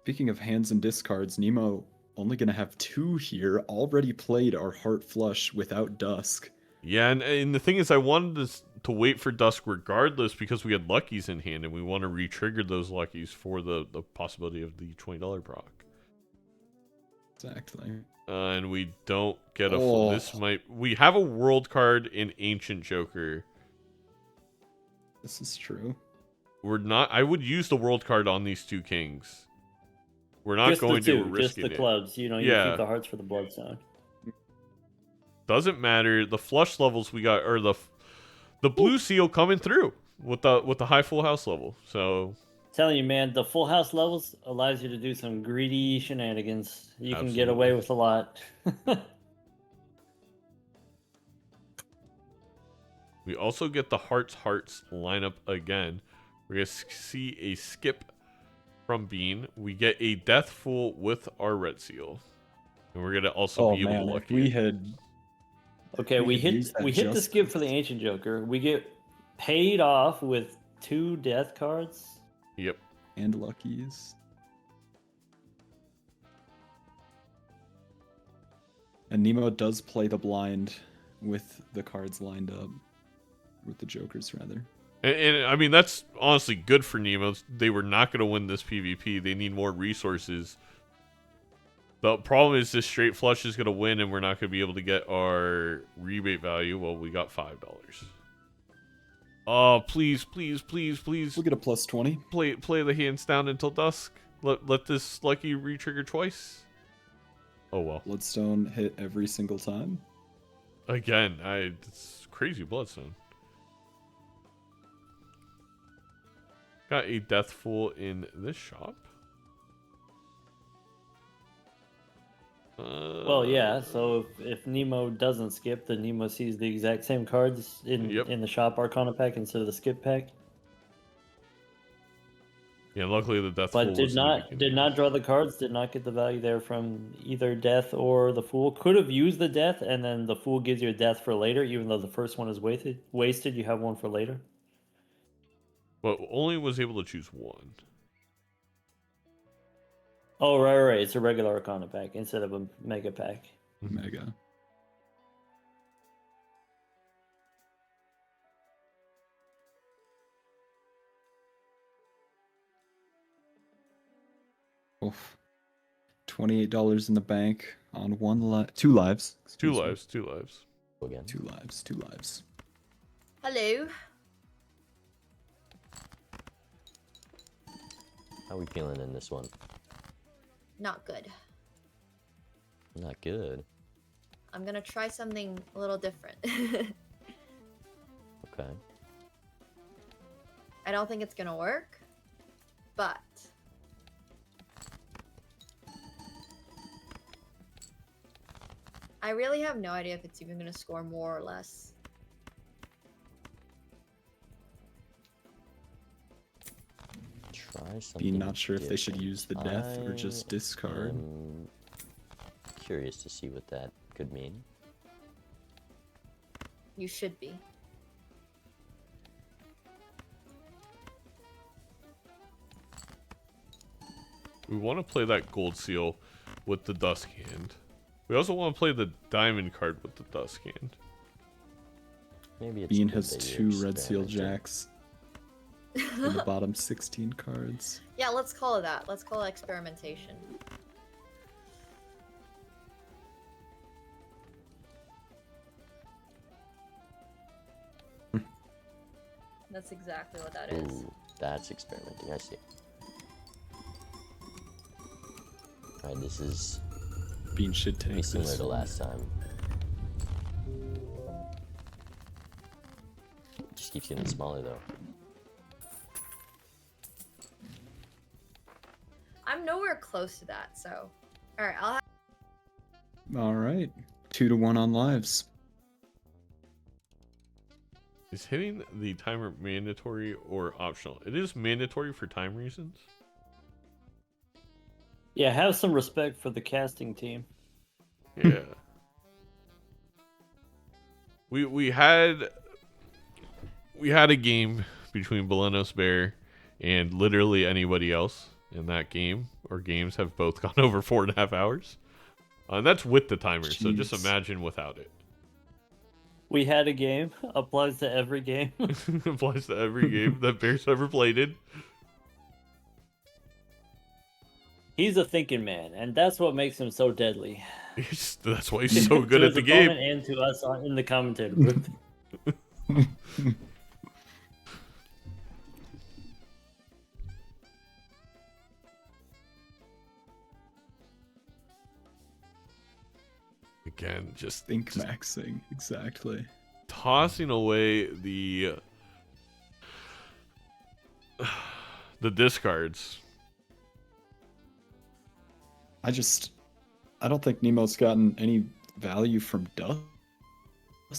Speaking of hands and discards, Nemo only gonna have 2 here. Already played our Heart Flush without Dusk. Yeah, and the thing is, I wanted to wait for Dusk regardless because we had Luckies in hand, and we want to re-trigger those Luckies for the possibility of the $20 proc. Exactly. And we don't get a full... This might... We have a World card in Ancient Joker. This is true. We're not... I would use the World card on these 2 kings. We're not just going to risk just the clubs. You know, you keep the hearts for the Bloodstone. Doesn't matter. The flush levels we got, or the blue seal coming through with the high full house level. So, telling you, man, the full house levels allows you to do some greedy shenanigans. You can get away with a lot. We also get the hearts lineup again. We're gonna see a skip from Bean. We get a death fool with our red seal, and we're gonna also be able to lucky. We had. Okay, we hit the skip for the Ancient Joker. We get paid off with 2 death cards. Yep. And Luckies. And Nemo does play the blind with the cards lined up. With the Jokers, rather. And I mean, that's honestly good for Nemo. They were not going to win this PvP. They need more resources. The problem is this straight flush is going to win, and we're not going to be able to get our rebate value. Well, we got $5. Oh, please, please, please, please. We'll get a plus 20. Play the hands down until dusk. Let this lucky re-trigger twice. Oh, well. Bloodstone hit every single time. Again, it's crazy Bloodstone. Got a Death Fool in this shop. Well, yeah. So if Nemo doesn't skip, then Nemo sees the exact same cards in the shop Arcana pack instead of the skip pack. Yeah, luckily the Death Fool. But did not draw the cards. Did not get the value there from either Death or the Fool. Could have used the Death, and then the Fool gives you a Death for later, even though the first one is wasted. You have one for later. But only was able to choose one. Oh, right. It's a regular Arcana pack instead of a Mega pack. Mega. Oof. $28 in the bank on 2 lives. Two lives. Again. 2 lives. Hello. How are we feeling in this one? Not good. Not good. I'm gonna try something a little different. Okay. I don't think it's gonna work, but I really have no idea if it's even gonna score more or less. Try something. Being not sure if they should different. use the death or just discard. I'm curious to see what that could mean. You should be. We want to play that gold seal with the dusk hand. We also want to play the diamond card with the dusk hand. Maybe it's Bean good has that you're 2 red seal experimenting. jacks in the bottom 16 cards. Yeah, let's call it that. Let's call it experimentation. That's exactly what that is. Ooh, that's experimenting. I see. Alright, this is Bean should pretty take similar this. to last time. Just keeps getting smaller though. I'm nowhere close to that, so. Alright, I'll have. All right, 2-1 on lives. Is hitting the timer mandatory or optional? It is mandatory for time reasons. Yeah, have some respect for the casting team. Yeah. we had a game between Balenos Bear and literally anybody else in that game, or games have both gone over 4.5 hours. And that's with the timer, so just Jeez. imagine without it. We had a game. Applies to every game. Applies to every game that Bear's ever played in. He's a thinking man, and that's what makes him so deadly. That's why he's so good To at the his game. opponent and to us in the commentator booth. Again, just Think maxing, exactly. tossing away the discards. I don't think Nemo's gotten any value from Dusk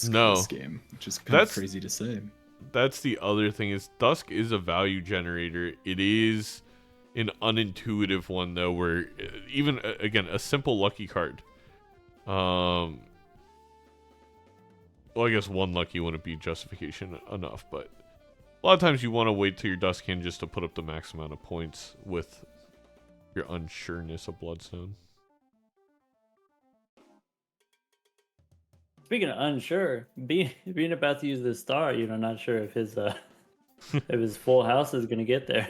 No. this game, which is kind of That's- crazy to say. That's the other thing, is Dusk is a value generator. It is an unintuitive one though, where even again a simple lucky card. Well, I guess one lucky wouldn't be justification enough, but a lot of times you want to wait till your Dusk hand just to put up the max amount of points with your unsureness of Bloodstone. Speaking of unsure, being about to use the star, not sure if his if his full house is gonna get there.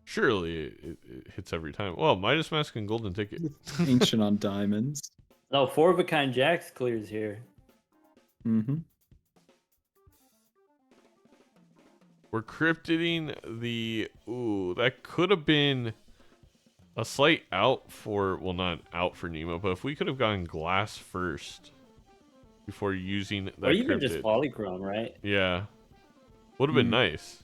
Surely it hits every time. Well, Midas Mask and Golden Ticket. Ancient on diamonds. No, 4 of a kind Jacks clears here. Mm-hmm. We're cryptiding the... Ooh, that could have been a slight out for... Well, not out for Nemo, but if we could have gotten glass first before using that Or even cryptid. just polychrome, right? Yeah. Would have been nice.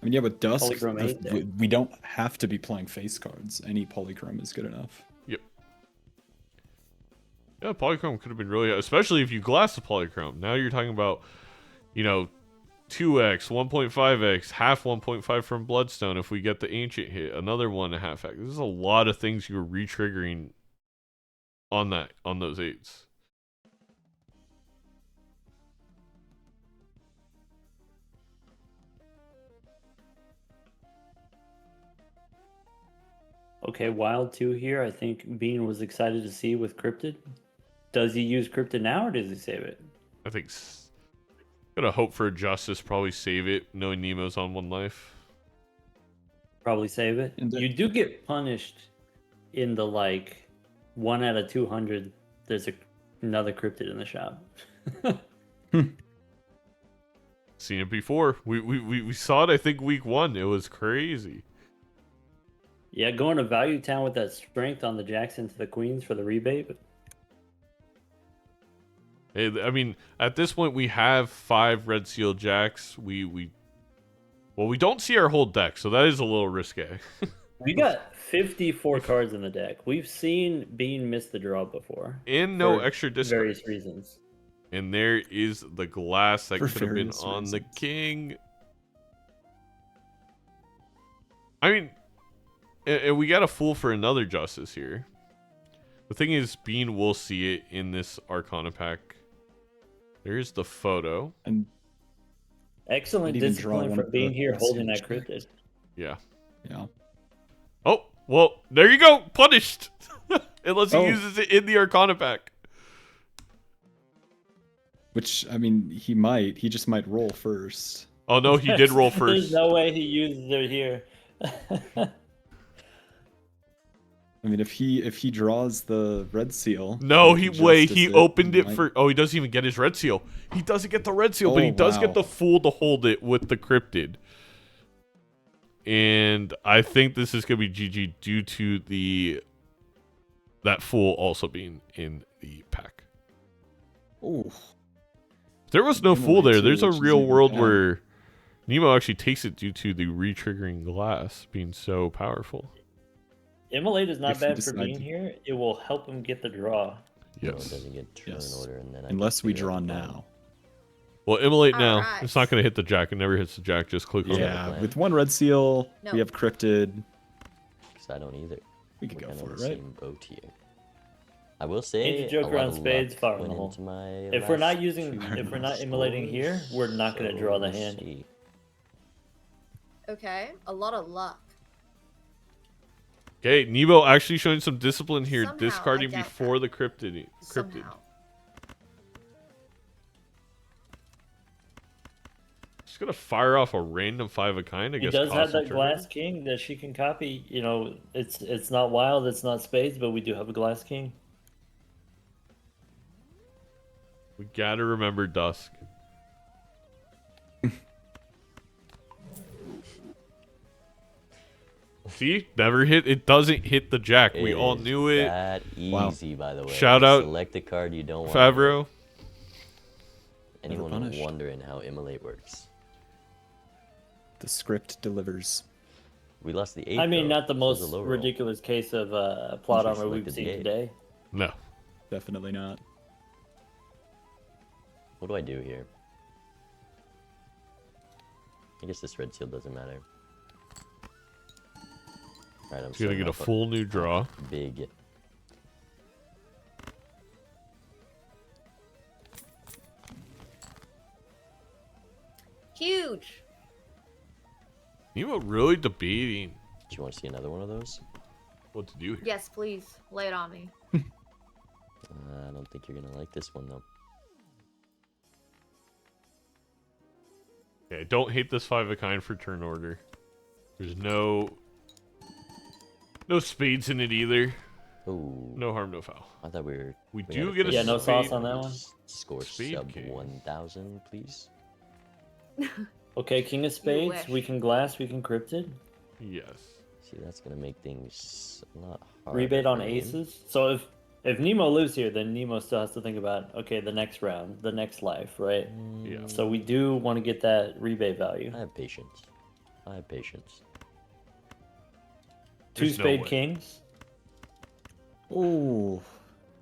I mean, yeah, with Dusk, Polychrome ain't there. we don't have to be playing face cards. Any polychrome is good enough. Yep. Yeah, polychrome could have been really... Especially if you glass the polychrome. Now you're talking about, 2x, 1.5x, half 1.5 from Bloodstone if we get the Ancient hit, another 1.5x. There's a lot of things you're re-triggering on those 8s. Okay, Wild 2 here. I think Bean was excited to see with Cryptid. Does he use Cryptid now, or does he save it? I think... Gonna hope for Justice, probably save it, knowing Nemo's on 1 life. Probably save it. And You do get punished in the 1 out of 200. There's another Cryptid in the shop. Seen it before. We saw it, I think, week 1. It was crazy. Yeah, going to Value Town with that strength on the jacks into the queens for the rebate. I mean, at this point, we have 5 red seal jacks. We don't see our whole deck, so that is a little risque. We got 54 cards in the deck. We've seen Bean miss the draw before. And no extra discard. Various reasons. And there is the glass that For could have been various on the reasons. king. I mean, and we got a fool for another justice here. The thing is, Bean will see it in this Arcana pack. There's the photo. And Excellent Didn't even draw discipline one for of being the here best holding that jacks. cryptid. Yeah. yeah. Oh, well, there you go. Punished. Unless he Oh. uses it in the Arcana pack. Which, I mean, he might. He just might roll first. Oh, no, he did roll There's first. no way he uses it here. I mean, if he draws the red seal. No, he he could wait. justice He it, opened it might- for. Oh, he doesn't even get his red seal. He doesn't get the red seal, but Oh, he does get wow. the fool to hold it with the cryptid. And I think this is gonna be GG due to that fool also being in the pack. Oh, If there was no Nemo fool there, too, there's a which is real even world bad. where Nemo actually takes it due to the re-triggering glass being so powerful. Immolate is not If he bad for being decides- here. It will help him get the draw. No, it Yes. doesn't get turn Yes. order, and then I unless can we figure out draw the plan. now. Well, immolate now. Alright. It's not gonna hit the jack. It never hits the jack. Just click on it. Yeah, plan. with one red seal, No. we have cryptid. 'Cause I don't either. We could We're go kind of for the it, right? same boat here. I will say, Angel Joker a lot on of spades, luck fire in went the hole. into my If we're not last using, two if we're not immolating here, scores, we're not going to so draw the we'll hand. see. Okay, a lot of luck. Okay, Nemo actually showing some discipline here, Somehow, discarding I doubt before that. the cryptid. Somehow. Just gonna fire off a random 5 of kind. I He guess. does have that concentrate. glass king that she can copy. You know, it's not wild, it's not spades, but we do have a glass king. We gotta remember Dusk. See, never hit. It doesn't hit the jack. We It all is knew it. That Wow. easy, by the way. Shout out Select the card you don't want. Favreau. Anyone punished. wondering how immolate works? The script delivers. We lost the 8. I mean, though, not the so most it's a low roll. ridiculous case of plot Usually armor we've selected seen the eight. today. No. Definitely not. What do I do here? I guess this red seal doesn't matter. Alright, I'm He's gonna starting get a off full new draw. big. Huge. Nemo really debating Do you want to see another one of those? what to do here. Yes, please. Lay it on me. I don't think you're gonna like this one though. Okay, don't hate this 5 of kind for turn order. There's no spades in it either. Ooh, No harm, no foul. I thought we were. We we do had get a Yeah, no sauce spade. on that one. Score Spade sub king. 1,000, please. Okay, king of spades. wish. We can glass. We can cryptid. Yes. See, that's gonna make things a lot harder. Rebate on for me. aces. So if Nemo lives here, then Nemo still has to think about okay, the next round, the next life, right? Yeah. So we do want to get that rebate value. I have patience. I have patience. Two There's no spade way. kings. Oh,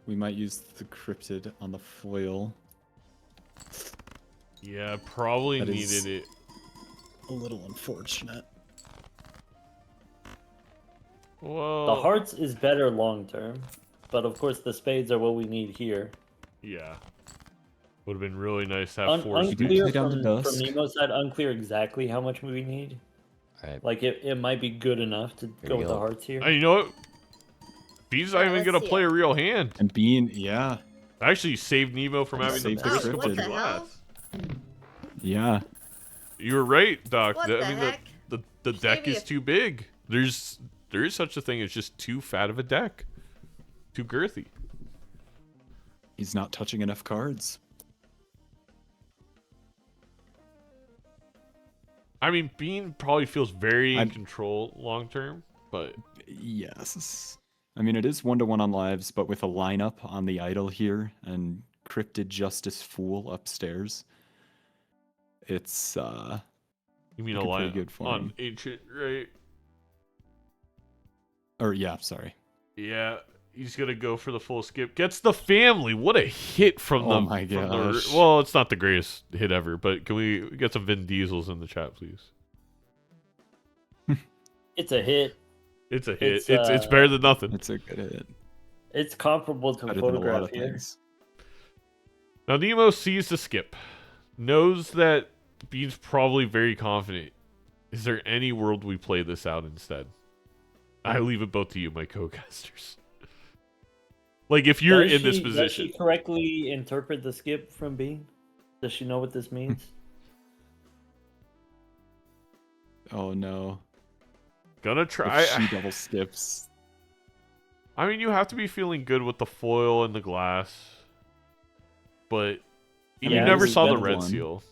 we might use the cryptid on the foil. Yeah, probably That is- needed it. A little unfortunate. Well, The hearts is better long term, but of course the spades are what we need here. yeah. Would have been really nice to have 4 Unclear spades. play down to from dusk. Nemo's side, unclear exactly how much we need. Alright, Like it might be good enough to we go with the go. hearts here. Hey, you know what? Bean's not Yeah, even let's gonna see play it. a real hand. And being, yeah, Actually, saved Nemo from having to Saved pick the up the Oh, what cryptid. the hell? glass. yeah. You were right, Doc. What I the mean, heck? the deck Maybe is too big. There is such a thing as just too fat of a deck. Too girthy. He's not touching enough cards. I mean, Bean probably feels very in I'm- control long term. But yes. I mean, it is 1-to-1 on lives, but with a lineup on the idol here and Cryptid Justice Fool upstairs, it's you mean a pretty line good for on me. Ancient, right? Or yeah, sorry. Yeah, he's gonna go for the full skip. Gets the family. What a hit from Oh the. my gosh. Well, it's not the greatest hit ever, but can we get some Vin Diesels in the chat, please? It's a hit. It's a hit. It's better than nothing. It's a good hit. It's comparable to a Better than a lot photograph of here. things. Now Nemo sees the skip, knows that Bean's probably very confident. Is there any world we play this out instead? I leave it both to you, my co-casters. Like, if you're in this position. Does she correctly interpret the skip from Bean? Does she know what this means? Oh no. Gonna try. If she double skips. I mean, you have to be feeling good with the foil and the glass. But you Yeah, never this is saw the better red one. seal.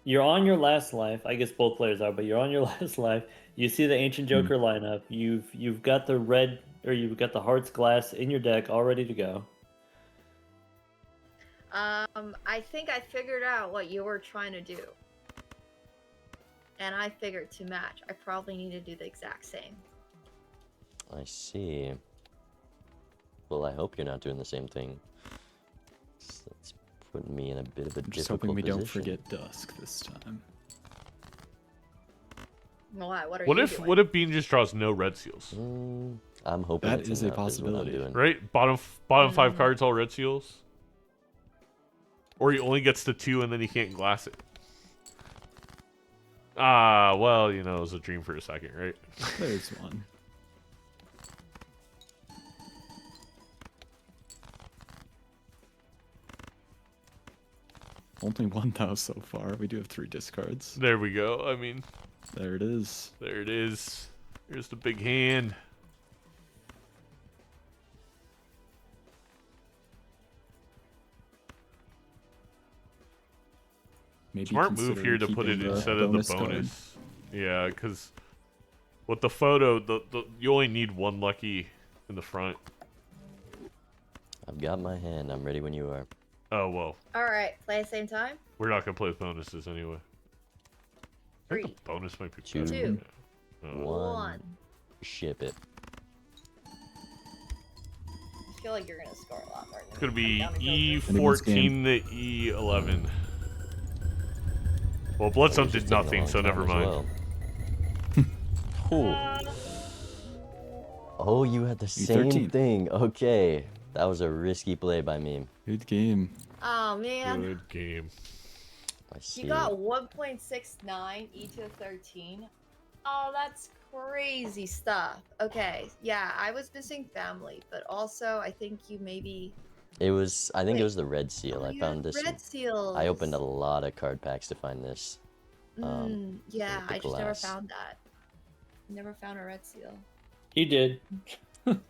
You're on your last life. I guess both players are, but you're on your last life. You see the Ancient Joker lineup. You've got the red, or you've got the Hearts glass in your deck all ready to go. I think I figured out what you were trying to do. And I figured to match, I probably need to do the exact same. I see. Well, I hope you're not doing the same thing. That's putting me in a bit of a I'm just difficult hoping we position. don't forget Dusk this time. Why? What are What you if doing? what if Bean just draws no red seals? I'm hoping That it's is a enough what I'm possibility. doing. Right? Bottom 5 cards all red seals? Or he only gets to 2 and then he can't glass it. Ah, well, you know, it was a dream for a second, right? There's one. Only one though so far. We do have 3 discards. There we go. I mean, There it is. there it is. Here's the big hand. Maybe Smart move here to put it considering instead keeping of the card. bonus. Yeah, because with the photo, you only need 1 lucky in the front. I've got my hand. I'm ready when you are. Oh, well. Alright, play at the same time? We're not going to play with bonuses anyway. I think 3, the bonus might be 2, better. 2, Oh. 1. Ship it. I feel like you're gonna score a lot more than It's going to me. be Down to Anyone's E14 to E11. Well, Bloodstone It's did just taking a nothing, long so time never as mind. well. Oh, you had the same E13. thing. Okay. That was a risky play by me. Good game. Oh man. Good game. I see. You got 1.69 E to 13. Oh, that's crazy stuff. Okay, yeah, I was missing family, but also I think you maybe. It was. I think it Wait. was the red seal. Oh, I you found had this. red seals. I opened a lot of card packs to find this. Yeah, with the I just never glass. found that. Never found a red seal. He did.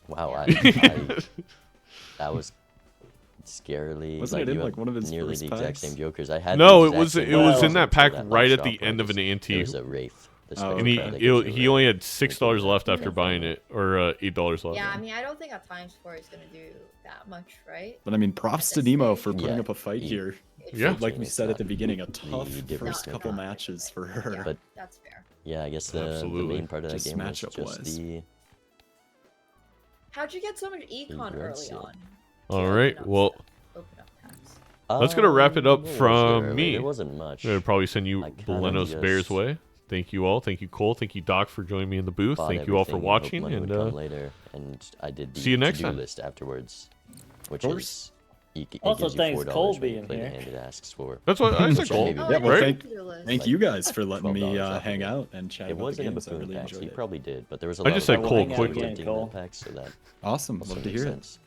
Wow, that was scarily. Wasn't it in, you had like, one of his nearly first the exact packs? same jokers. I had. No, the it was exact it same was in jokers that until pack that right at shop the end of an closed. ante. It was a wraith. The Oh, And he special card that he, gives you he a only wraith. had $6 left after buying it, or $8 left. Yeah, I mean, I don't think a times 4 is gonna do that much, right? But I mean, props to At this Nemo stage. for putting Yeah, up a fight he- here. It's Yeah. Like we It's said not at the beginning, a tough difference first maker. couple matches for her. Yeah, But that's fair. yeah, I guess the Absolutely. main part of that Just game was matchup just wise. the. How'd you get so much econ red early seal. on? All To right, open up well, stuff? Open up packs. Let's go to wrap it up what was from there early? me. There wasn't much. I'm gonna probably send you I kinda Belenos Bears just way. Thank you all. Thank you, Cole. Thank you, Doc, for joining me in the booth. Bought Thank you all for everything and hoped watching. money And would come later, and I did the see you next to-do time. list afterwards, which course. is it Also, gives you thanks, $4 Cole when you being play the here. hand it asks for. that's what I said, Which Cole. maybe Oh, Yeah, I well, right? didn't thank- do the list. Thank Like you guys for letting me $12 off of hang it. out and chat It about the wasn't a games. I buffoon really packs. enjoyed He it. probably did, but there was a I lot just of said we'll Cole hang out quickly. again, Cole. packs, so that Awesome. also Love to makes hear it. sense.